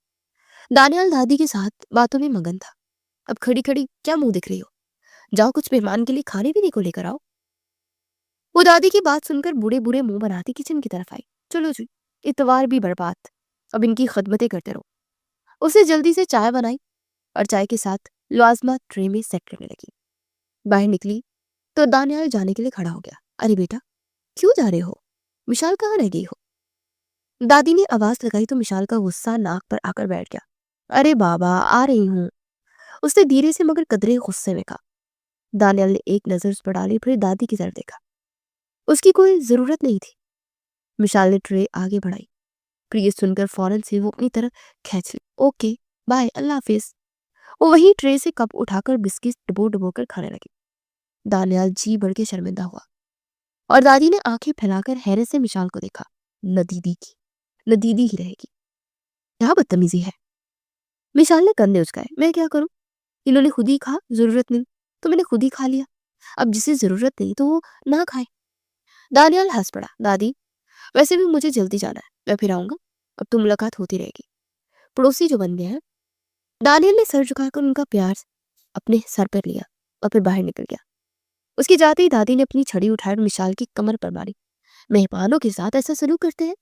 दानियाल दादी के साथ बातों में मगन था। अब खड़ी खड़ी क्या मुंह दिख रही हो? जाओ कुछ मेहमान के लिए खाने पीने को लेकर आओ। वो दादी की बात सुनकर बूढ़े बूढ़े मुंह बनाती किचन की तरफ आई। चलो जी, इतवार भी बर्बाद, अब इनकी खदमतें करते रहो। उसे जल्दी से चाय बनाई और चाय के साथ लाजमा ट्रे में सेट करने लगी। बाहर निकली तो दानियाल जाने के लिए खड़ा हो गया। अरे बेटा, क्यों जा रहे हो? मिशाल कहाँ रह गई हो? दादी ने आवाज लगाई तो मिशाल का गुस्सा नाक पर आकर बैठ गया। अरे बाबा, आ रही हूँ, उसने धीरे से मगर कदरे गुस्से में कहा। दानियाल ने एक नजर उस पर डाली, फिर दादी की तरफ देखा। उसकी कोई जरूरत नहीं थी। मिशाल ने ट्रे आगे बढ़ाई, फिर ये सुनकर फौरन से वो अपनी तरफ खींच ली। ओके बाय, अल्लाह हाफिज। वो वही ट्रे से कप उठाकर बिस्किट डबो डबो कर खाने लगी। दानियाल जी भर के शर्मिंदा हुआ और दादी ने आंखें फैलाकर हैरत से मिशाल को देखा। नदीदी की नदीदी ही रहेगी। क्या बदतमीजी है। मिशाल ने कंधे उचकाए। मैं क्या करूं? इन्होंने खुद ही कहा जरूरत नहीं, तो मैंने खुद ही खा लिया। अब जिसे जरूरत नहीं तो वो ना खाए। दानियाल हंस पड़ा। दादी, वैसे भी मुझे जल्दी जाना है, मैं फिर आऊंगा। अब तो मुलाकात होती रहेगी। पड़ोसी जो बन गए हैं। दानियल ने सर झुकाकर उनका प्यार अपने सर पर लिया और फिर बाहर निकल गया। उसकी जाते ही दादी ने अपनी छड़ी उठाकर मिशाल की कमर पर मारी। मेहमानों के साथ ऐसा सलूक करते हैं?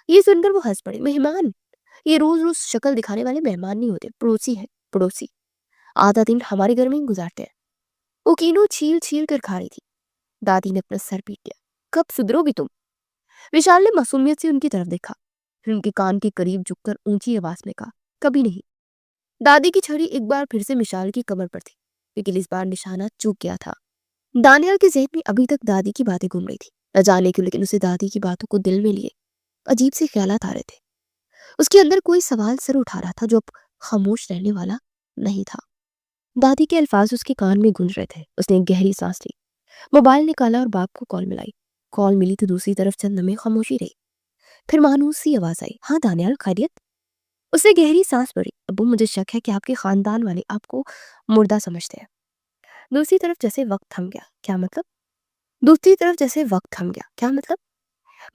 ये सुनकर वो हंस पड़ी। मेहमान? ये रोज रोज शक्ल दिखाने वाले मेहमान नहीं होते, पड़ोसी है, पड़ोसी। आधा दिन हमारे घर में ही गुजारते हैं। वो कीनू छील छील कर खा रही थी। दादी ने अपना सर पीट लिया। कब सुधरोगी तुम? विशाल ने मासूमियत से उनकी तरफ देखा, फिर उनके कान के करीब झुककर ऊंची आवाज में कहा, कभी नहीं। दादी की छड़ी एक बार फिर से मिशाल की कमर पर थी, लेकिन इस बार निशाना चूक गया था। दानियल के जहन में अभी तक दादी की बातें घूम रही थी, न जाने क्यों, लेकिन उसे दादी की बातों को दिल में लिए अजीब से ख्यालात आ रहे थे। उसके अंदर कोई सवाल सर उठा रहा था जो अब खामोश रहने वाला नहीं था। दादी के अल्फाज उसके कान में गूंज रहे थे। उसने एक गहरी सांस ली, मोबाइल निकाला और बाप को कॉल मिलाई। कॉल मिली तो दूसरी तरफ चंद लम्हे खामोशी रही। फिर मानूस सी आवाज आई, हाँ दानियाल, खैरियत? उसने गहरी सांस भरी। अब्बू, मुझे शक है कि आपके खानदान वाले आपको मुर्दा समझते हैं। दूसरी तरफ जैसे वक्त थम गया। क्या मतलब? दूसरी तरफ जैसे वक्त थम गया, क्या मतलब?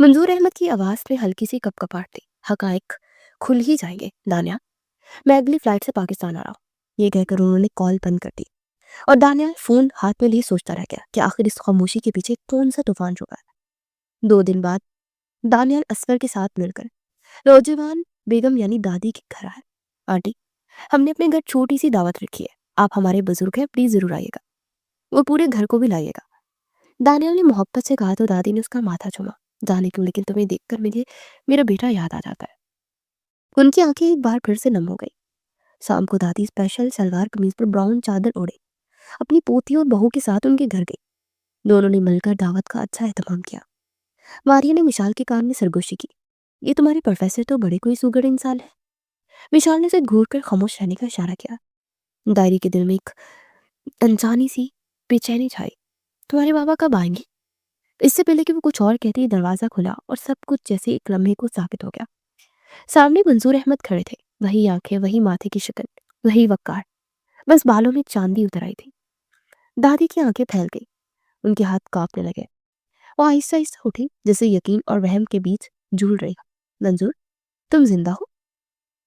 मंजूर अहमद की आवाज में हल्की सी कपकपाहट थी। हकायक खुल ही जाएंगे दानिया, मैं अगली फ्लाइट से पाकिस्तान आ रहा हूँ। ये कहकर उन्होंने कॉल बंद कर दी और दानियाल फोन हाथ में लिए सोचता रह गया कि आखिर इस खामोशी के पीछे कौन सा तूफान छुपा है। 2 दिन बाद दानियाल असफर के साथ मिलकर नौजवान बेगम यानी दादी के घर आया। आंटी, हमने अपने घर छोटी सी दावत रखी है, आप हमारे बुजुर्ग हैं, प्लीज जरूर आइएगा। वो पूरे घर को भी लाइएगा। दानियाल ने मोहब्बत से कहा तो दादी ने उसका माथा चूमा। जाने क्यों, लेकिन तुम्हें देखकर मुझे मेरा बेटा याद आ जाता है। उनकी आंखें एक बार फिर से नम हो गई। शाम को दादी स्पेशल सलवार कमीज पर ब्राउन चादर ओढ़े अपनी पोती और बहू के साथ उनके घर गई। दोनों ने मिलकर दावत का अच्छा एहतमाम किया। मारिया ने विशाल के कान में सरगोशी की, ये तुम्हारे प्रोफेसर तो बड़े कोई सुगड़ इंसान है। विशाल ने उसे घूर कर खामोश रहने का इशारा किया। दायरी के दिल में एक अनजानी सी बेचैनी छाई। तुम्हारे बाबा कब आएंगे? इससे पहले कि वो कुछ और कहती, दरवाजा खुला और सब कुछ जैसे एक लम्हे को साबित हो गया। सामने मंजूर अहमद खड़े थे, वही आंखें, वही माथे की शक्ल, वही वक्कार, बस बालों में चांदी उतर आई थी। दादी की आंखें फैल गई, उनके हाथ कांपने लगे। वो आहिस्ता आहिस्ता उठी, जैसे यकीन और वहम के बीच झूल रही। मंजूर, तुम जिंदा हो?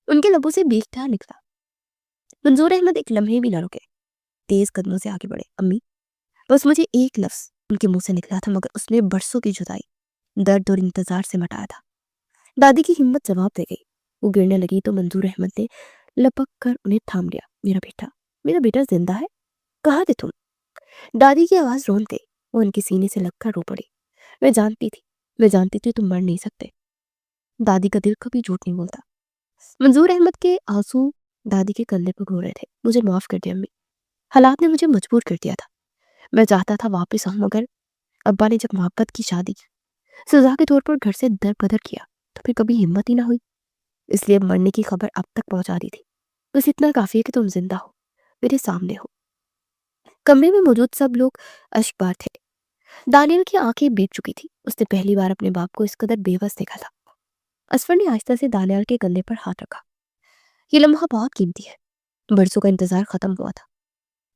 उनके लबों से बेख्तियार निकला। मंजूर अहमद एक लम्हे भी न रुके, तेज कदमों से आगे बढ़े। अम्मी, बस मुझे एक लफ्ज उनके मुंह से निकला था, मगर उसने बरसों की जुदाई, दर्द और इंतजार से मटाया था। दादी की हिम्मत जवाब दे गई। वो गिरने लगी तो मंजूर अहमद ने लपक कर उन्हें थाम लिया। मेरा बेटा जिंदा है? कहाँ थे तुम? दादी की आवाज रोनते वो उनके सीने से लगकर रो पड़ी। मैं जानती थी तुम मर नहीं सकते। दादी का दिल कभी झूठ नहीं बोलता। मंजूर अहमद के आंसू दादी के कंधे पर घो रहे थे। मुझे माफ कर दिया अम्मी, हालात ने मुझे मजबूर कर दिया था। मैं चाहता था वापस आऊं, मगर अब्बा ने जब मोहब्बत की शादी सजा के तौर पर घर से दर बदर किया तो फिर कभी हिम्मत ही ना हुई, इसलिए अब मरने की खबर अब तक पहुंचा दी थी। बस इतना काफी है कि तुम जिंदा हो, मेरे सामने हो। कमरे में मौजूद सब लोग अश्कबार थे। दानियल की आंखें बीत चुकी थी। उसने पहली बार अपने बाप को इस कदर बेबस देखा था। असफर ने आहिस्ता से दानियल के कंधे पर हाथ रखा। ये लम्हा बहुत कीमती है, बरसों का इंतजार खत्म हुआ था।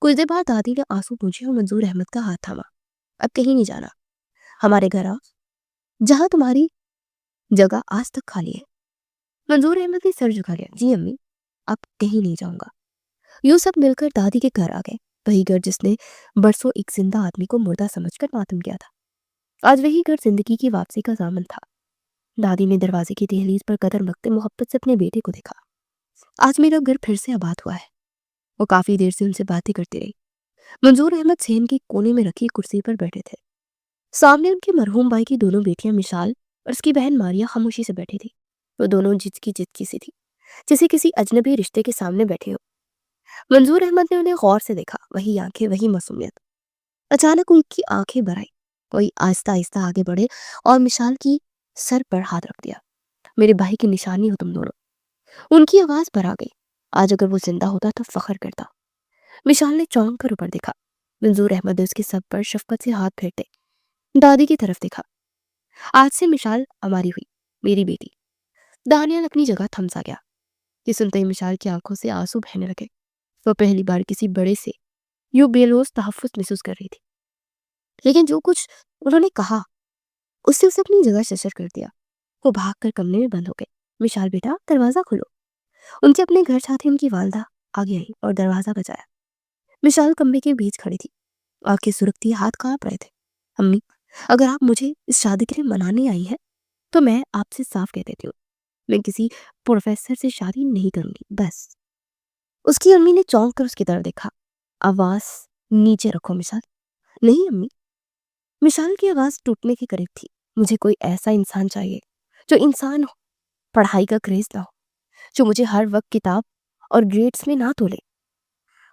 कुछ देर बाद दादी ने आंसू पूछे और मंजूर अहमद का हाथ थामा। अब कहीं नहीं जाना, हमारे घर आओ, जहां तुम्हारी जगह आज तक खाली है। मंजूर अहमद ने सर झुका लिया। जी अम्मी, अब कहीं नहीं जाऊंगा। यूं सब मिलकर दादी के घर आ गए। वही घर जिसने बरसों एक जिंदा आदमी को मुर्दा समझकर मातम किया था, आज वही घर जिंदगी की वापसी का दामन था। दादी ने दरवाजे की दहलीज पर कदम रखते मोहब्बत से अपने बेटे को देखा। आज मेरा घर फिर से आबाद हुआ है। वो काफी देर से उनसे बातें करती रही। मंजूर अहमद सेन की कोने में रखी कुर्सी पर बैठे थे। सामने उनके मरहूम भाई की दोनों बेटियां मिशाल और उसकी बहन मारिया खामोशी से बैठी थी। वो दोनों जिचकी सी थी, जैसे किसी अजनबी रिश्ते के सामने बैठे हो। मंजूर अहमद ने उन्हें गौर से देखा, वही आंखें, वही मासूमियत। अचानक उनकी आंखें भर आई। कोई आहिस्ता आहिस्ता आगे बढ़े और मिशाल की सर पर हाथ रख दिया। मेरे भाई की निशानी हो तुम दोनों। उनकी आवाज भर आ गई। आज अगर वो जिंदा होता तो फख्र करता। मिशाल ने चौंक कर ऊपर देखा। मंजूर अहमद ने उसके सर पर शफकत से हाथ फेरते दादी की तरफ देखा। आज से मिशाल हमारी हुई, मेरी बेटी। दानियाल अपनी जगह थम सा गया। ये सुनते ही मिशाल की आंखों से आंसू बहने लगे। वो पहली बार किसी बड़े से यूं बेलोस तहफ्फुज़ महसूस कर रही थी। लेकिन जो कुछ उन्होंने कहा उससे उसे अपनी जगह शशर कर दिया। वो भागकर कमरे में बंद हो गए। विशाल बेटा, दरवाजा खोलो। उनके अपने घर साथी उनकी वालदा आगे आई और दरवाजा बजाया। विशाल कमरे के बीच खड़ी थी। आंखें सुरखती, हाथ कांप रहे थे। अम्मी, अगर आप मुझे इस शादी के लिए मनाने आई है तो मैं आपसे साफ कह देती हूँ, मैं किसी प्रोफेसर से शादी नहीं करूंगी, बस। उसकी अम्मी ने चौंक कर उसकी तरफ देखा। आवाज नीचे रखो मिसाल। नहीं अम्मी। मिसाल की आवाज टूटने के करीब थी। मुझे कोई ऐसा इंसान चाहिए जो इंसान हो, पढ़ाई का क्रेज ना हो, जो मुझे हर वक्त किताब और ग्रेड्स में ना तोले।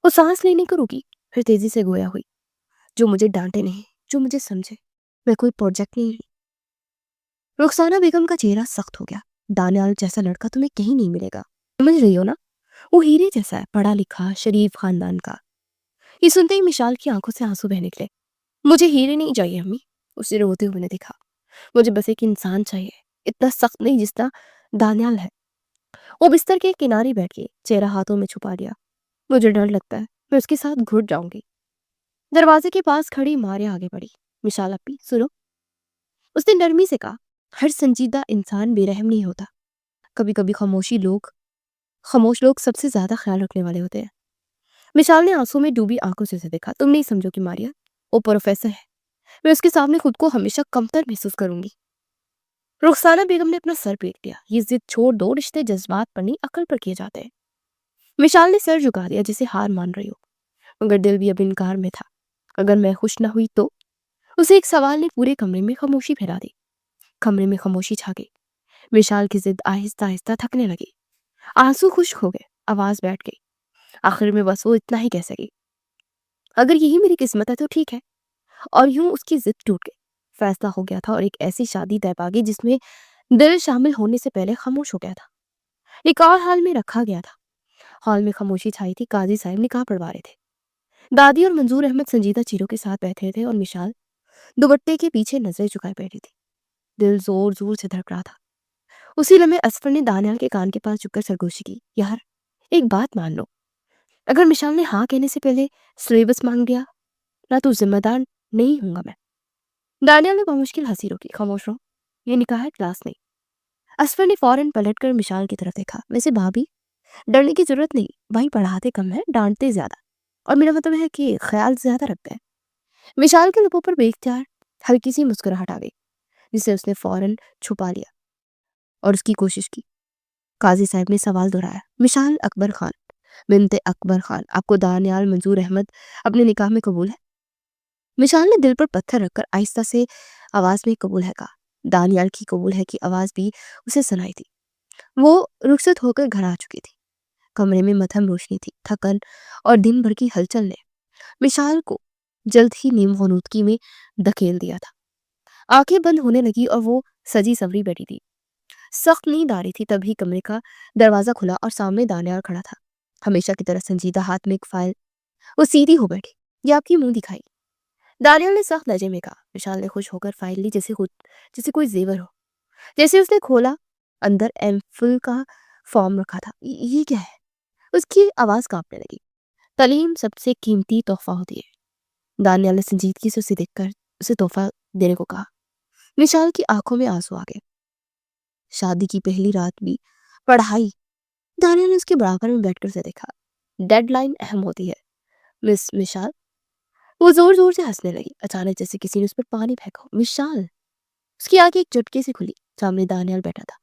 वो सांस लेने को रुकी, फिर तेजी से गोया हुई। जो मुझे डांटे नहीं, जो मुझे समझे। मैं कोई प्रोजेक्ट नहीं। रुखसाना बेगम का चेहरा सख्त हो गया। दानियाल जैसा लड़का तुम्हें कहीं नहीं मिलेगा, समझ रही हो ना? वो हीरे जैसा है, पढ़ा लिखा, शरीफ खानदान का। ये सुनते ही मिशाल की आंखों से आंसू बह निकले। मुझे हीरे नहीं चाहिए अम्मी, उसे रोते हुए ने देखा। मुझे बस एक इंसान चाहिए, इतना सख्त नहीं जितना दानियाल है। वो बिस्तर के किनारे बैठ गई, चेहरा हाथों में छुपा लिया। मुझे डर लगता है मैं उसके साथ घुट जाऊंगी। दरवाजे के पास खड़ी मारिया आगे बढ़ी। मिशाल अपी सुनो, उसने नरमी से कहा। हर संजीदा इंसान बेरहम नहीं होता। कभी कभी खामोश लोग सबसे ज्यादा ख्याल रखने वाले होते हैं। मिशाल ने आंसू में डूबी आंखों से उसे देखा। तुम नहीं समझोगी मारिया, वो प्रोफेसर है। मैं उसके सामने खुद को हमेशा कमतर महसूस करूंगी। रुखसाना बेगम ने अपना सर पीट लिया। ये जिद छोड़ दो, रिश्ते जज्बात पर नहीं अकल पर किए जाते हैं। मिशाल ने सर झुका दिया जैसे हार मान रही हो, मगर दिल भी अब इनकार में था। अगर मैं खुश ना हुई तो? उसे एक सवाल ने पूरे कमरे में खामोशी फैला दी। कमरे में खामोशी छा गई। विशाल की जिद आहिस्ता आहिस्ता थकने लगी। आंसू खुश्क हो गए, आवाज बैठ गई। आखिर में बस वो इतना ही कह सकी, अगर यही मेरी किस्मत है तो ठीक है। और यूं उसकी जिद टूट गई। फैसला हो गया था और एक ऐसी शादी तय पा गई जिसमें दिल शामिल होने से पहले खामोश हो गया था। निकाह हॉल में रखा गया था। हॉल में खामोशी छाई थी। काजी साहब निकाह पढ़वा रहे थे। दादी और मंजूर अहमद संजीदा चीरों के साथ बैठे थे और मिशाल दुपट्टे के पीछे नजरें झुकाए बैठी थी। दिल जोर जोर से धड़क रहा था। उसी लम्हे असफर ने दानियाल के कान के पास झुककर सरगोशी की। यार, एक बात मान लो, अगर मिशाल ने हाँ कहने से पहले सिलेबस मांग लिया ना, तो जिम्मेदार नहीं हूंगा मैं। दानियाल ने बामुश्किल हंसी रोकी। खामोश रहो, ये निकाह है, क्लास नहीं। असफर ने फौरन पलटकर मिशाल की तरफ देखा। वैसे भाभी, डरने की जरूरत नहीं, भाई पढ़ाते कम है, डांटते ज्यादा। और मेरा मतलब है कि ख्याल ज्यादा रखते हैं। विशाल के लबों पर बेख्तियार हल्की सी मुस्कुराहट आ गई, जिसे उसने फौरन छुपा लिया और उसकी कोशिश की। काजी साहब ने सवाल दोहराया। मिशाल अकबर खान, बिनते अकबर खान, आपको दानियाल मंजूर अहमद अपने निकाह में कबूल है? मिशाल ने दिल पर पत्थर रखकर आहिस्ता से आवाज में कबूल है कहा। दानियाल की कबूल है की आवाज भी उसे सुनाई थी। वो रुखसत होकर घर आ चुकी थी। कमरे में मध्यम रोशनी थी। थकन और दिन भर की हलचल ने मिशाल को जल्द ही नीमखनूदगी में धकेल दिया था। आंखें बंद होने लगी और वो सजी सवरी बैठी थी। सख्त नींद आ रही थी। तभी कमरे का दरवाजा खुला और सामने दानियाल खड़ा था, हमेशा की तरह संजीदा, हाथ में एक फाइल। वो सीधी हो बैठी। ये आपकी मुंह दिखाई, दानियाल ने सख्त लहजे में कहा। विशाल ने खुश होकर फाइल ली, जैसे कोई जेवर हो। जैसे उसने खोला, अंदर एमफिल का फॉर्म रखा था। ये क्या है? उसकी आवाज कांपने लगी। तालीम सबसे कीमती तोहफा होती है। दानियाल ने संजीदगी से उसे देखकर उसे तोहफा देने को कहा। विशाल की आंखों में आंसू आ गए। शादी की पहली रात भी पढ़ाई। दानियाल ने उसके बराबर में बैठकर उसे देखा। डेडलाइन अहम होती है मिस मिशाल। वो जोर जोर से हंसने लगी, अचानक जैसे किसी ने उस पर पानी फेंका हो। मिशाल, उसकी आंखें एक झटके से खुली। सामने दानियाल बैठा था,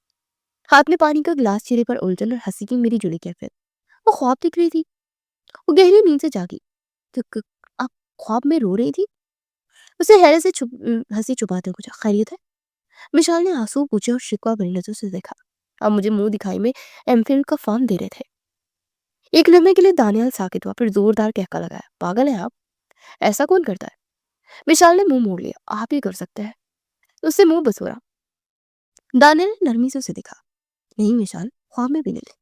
हाथ में पानी का गिलास, चेहरे पर उलझन और हंसी की मेरी जुड़ी कैफियत। वो ख्वाब दिख रही थी। वो गहरी नींद से जागी। तो आप ख्वाब में रो रही थी? उसे हैरत से हंसी छुपाते पूछा। खैरियत है? विशाल ने आंसू पूछे और शिकवा भरी नजरों से देखा। अब मुझे मुंह दिखाई में एमफिल का फॉर्म दे रहे थे। एक लम्हे के लिए दानियाल साकित हुआ, फिर जोरदार कहका लगाया। पागल है आप, ऐसा कौन करता है? विशाल ने मुंह मोड़ लिया। आप ही कर सकते हैं। उससे मुंह बसोरा। दानियाल ने नरमी से उसे देखा। नहीं विशाल, ख्वाब में भी नहीं।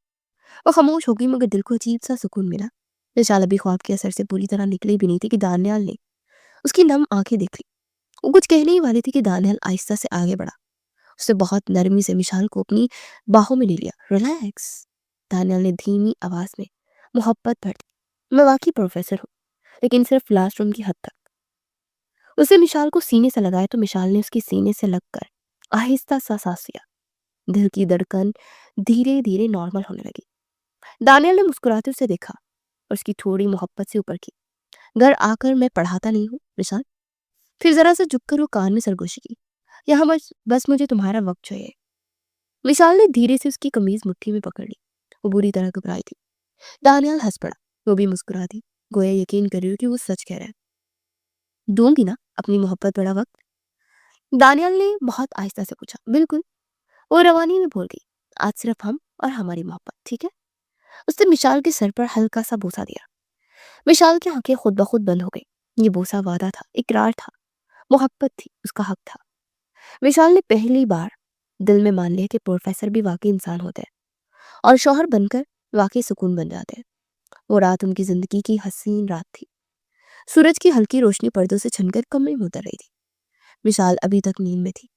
वो खामोश हो गई, मगर दिल को अजीब सा सुकून मिला। विशाल अभी ख्वाब के असर से पूरी तरह निकली भी नहीं थी कि दानियाल ने उसकी नम आंखें देख ली। वो कुछ कहने ही वाली थी कि दानियाल आहिस्ता से आगे बढ़ा। उसने बहुत नरमी से मिशाल को अपनी बाहों में ले लिया। रिलैक्स, दानियाल ने धीमी आवाज में मोहब्बत भर दी। मैं वाकई प्रोफेसर हूँ, लेकिन सिर्फ क्लासरूम की हद तक। उसे मिशाल को सीने से लगाया तो मिशाल ने उसकी सीने से लगकर आहिस्ता सा सांस लिया। दिल की धड़कन धीरे धीरे नॉर्मल होने लगी। दानियाल ने मुस्कुराते उसे देखा और उसकी थोड़ी मोहब्बत से ऊपर की। घर आकर मैं पढ़ाता नहीं हूँ विशाल। फिर जरा सा झुककर वो कान में सरगोशी की। यहाँ बस बस मुझे तुम्हारा वक्त चाहिए। विशाल ने धीरे से उसकी कमीज मुट्ठी में पकड़ ली। वो बुरी तरह घबराई थी। दानियाल हंस पड़ा। वो भी मुस्कुरा दी, गोया यकीन कर रही हो कि वो सच कह रहा है। दूंगी ना अपनी मोहब्बत बड़ा वक्त? दानियाल ने बहुत आहिस्ता से पूछा। बिल्कुल। वो रवानी में बोल गई। आज सिर्फ हम और हमारी मोहब्बत, ठीक है? उसने विशाल के सर पर हल्का सा बोसा दिया। विशाल की आंखें खुद ब खुद बंद हो गई। ये बोसा वादा था, इकरार था, मोहब्बत थी, उसका हक था। विशाल ने पहली बार दिल में मान लिया कि प्रोफेसर भी वाकई इंसान होते हैं और शौहर बनकर वाकई सुकून बन जाते हैं। वो रात उनकी जिंदगी की हसीन रात थी। सूरज की हल्की रोशनी पर्दों से छनकर कमरे में उतर रही थी। विशाल अभी तक नींद में थी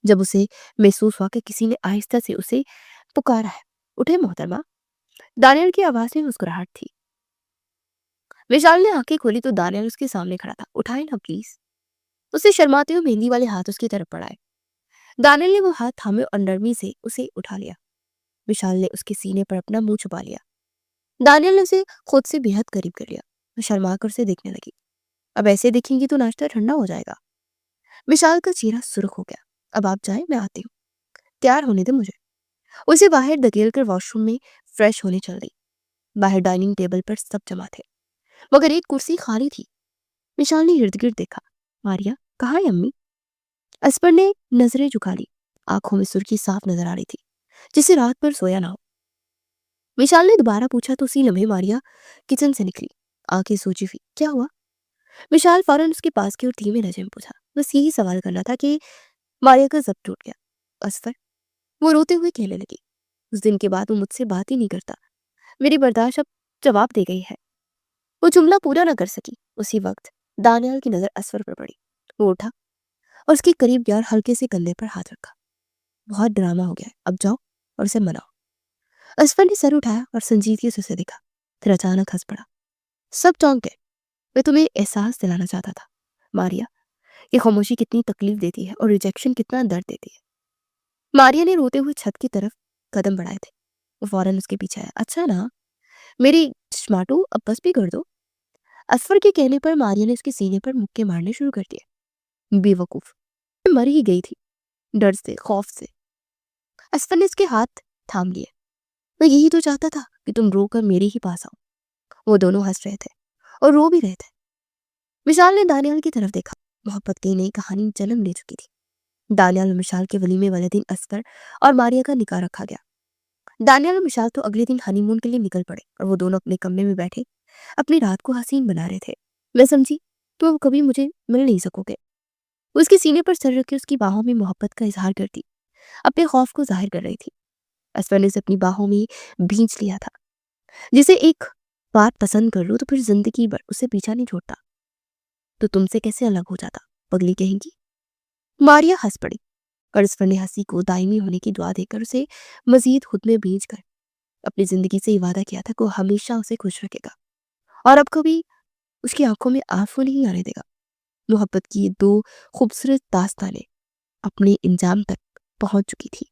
जब उसे महसूस हुआ कि किसी ने आहिस्ता से उसे पुकारा है। उठे मोहतरमा। दानियल की आवाज में मुस्कुराहट थी। विशाल ने आंखें खोली तो दानियल उसके सामने खड़ा था। उठाए ना प्लीज। उसे शर्माते हुए मेहंदी वाले हाथ उसकी तरफ बढ़ाए। दानियल ने वो हाथ थामे और नरमी से उसे उठा लिया। विशाल ने उसके सीने पर अपना मुंह छुपा लिया। दानियल ने उसे खुद से बेहद करीब कर लिया। वो शर्मा कर उसे देखने लगी। अब ऐसे देखेंगी तो नाश्ता ठंडा हो जाएगा। विशाल का चेहरा सुर्ख हो गया। अब आप जाए, मैं आती हूँ। तैयार होने दे मुझे। उसे बाहर धकेल कर वॉशरूम में फ्रेश होने चल दी। बाहर डाइनिंग टेबल पर सब जमा थे, मगर एक कुर्सी खाली थी। विशाल ने इर्द गिर्द देखा। मारिया कहाँ है अम्मी? असपर ने नजरें झुका ली। आंखों में सुर्खी साफ नजर आ रही थी, जिसे रात भर सोया ना हो। विशाल ने दोबारा पूछा तो उसी लम्हे मारिया किचन से निकली, आंखें सोची हुई। क्या हुआ? विशाल फौरन उसके पास के और धीमे लहजे में पूछा। बस यही सवाल करना था कि मारिया का जब टूट गया। असफर, वो रोते हुए कहने लगी। उस दिन के बाद वो मुझसे बात ही नहीं करता। मेरी बर्दाश्त अब जवाब दे गई है। वो जुमला पूरा न कर सकी। उसी वक्त दानियाल की नजर असफर पर पड़ी। वो उठा और उसके करीब गया और हल्के से कंधे पर हाथ रखा। बहुत ड्रामा हो गया है, अब जाओ और उसे मनाओ। असफर ने सर उठाया और संजीदगी से उसे देखा, फिर अचानक हंस पड़ा। सब चौंक गए। मैं तुम्हें एहसास दिलाना चाहता था मारिया, ये खामोशी कितनी तकलीफ देती है और रिजेक्शन कितना दर्द देती है। मारिया ने रोते हुए छत की तरफ कदम बढ़ाए थे। वो फौरन उसके पीछे आया। अच्छा ना, मेरी स्मार्टू अब बस भी कर दो। असफर के कहने पर मारिया ने उसके सीने पर मुक्के मारने शुरू कर दिए। बेवकूफ, मैं मर ही गई थी डर से, खौफ से। असफर ने उसके हाथ थाम लिए। मैं यही तो चाहता था कि तुम रोकर मेरे ही पास आओ। वो दोनों हंस रहे थे और रो भी रहे थे। विशाल ने दानियाल की तरफ देखा। मोहब्बत की नई कहानी जन्म ले चुकी थी। दानियाल और विशाल के वलीमे वाले दिन असफर और मारिया का निकाह रखा गया। दानियाल और विशाल तो अगले दिन हनीमून के लिए निकल पड़े और वो दोनों अपने कमरे में बैठे अपनी रात को हसीन बना रहे थे। मैं समझी तुम अब कभी मुझे मिल नहीं सकोगे। वो उसके सीने पर सर रखकर उसकी बाहों में मोहब्बत का इजहार करती, अपने खौफ को जाहिर कर रही थी। असफर ने उसे अपनी बाहों में भींच लिया था। जिसे एक बात पसंद कर लो तो फिर जिंदगी भर उसे पीछा नहीं छोड़ता। तो तुमसे कैसे अलग हो जाता, पगली कहेंगी। मारिया हंस पड़ी और असफर ने हंसी को दायमी होने की दुआ देकर उसे मजीद खुद में भींच कर अपनी जिंदगी से ये वादा किया था कि वो हमेशा उसे खुश रखेगा और अब कभी उसकी आंखों में आंसू नहीं आने देगा। मोहब्बत की ये दो खूबसूरत दास्तानें अपने इंजाम तक पहुंच चुकी थी।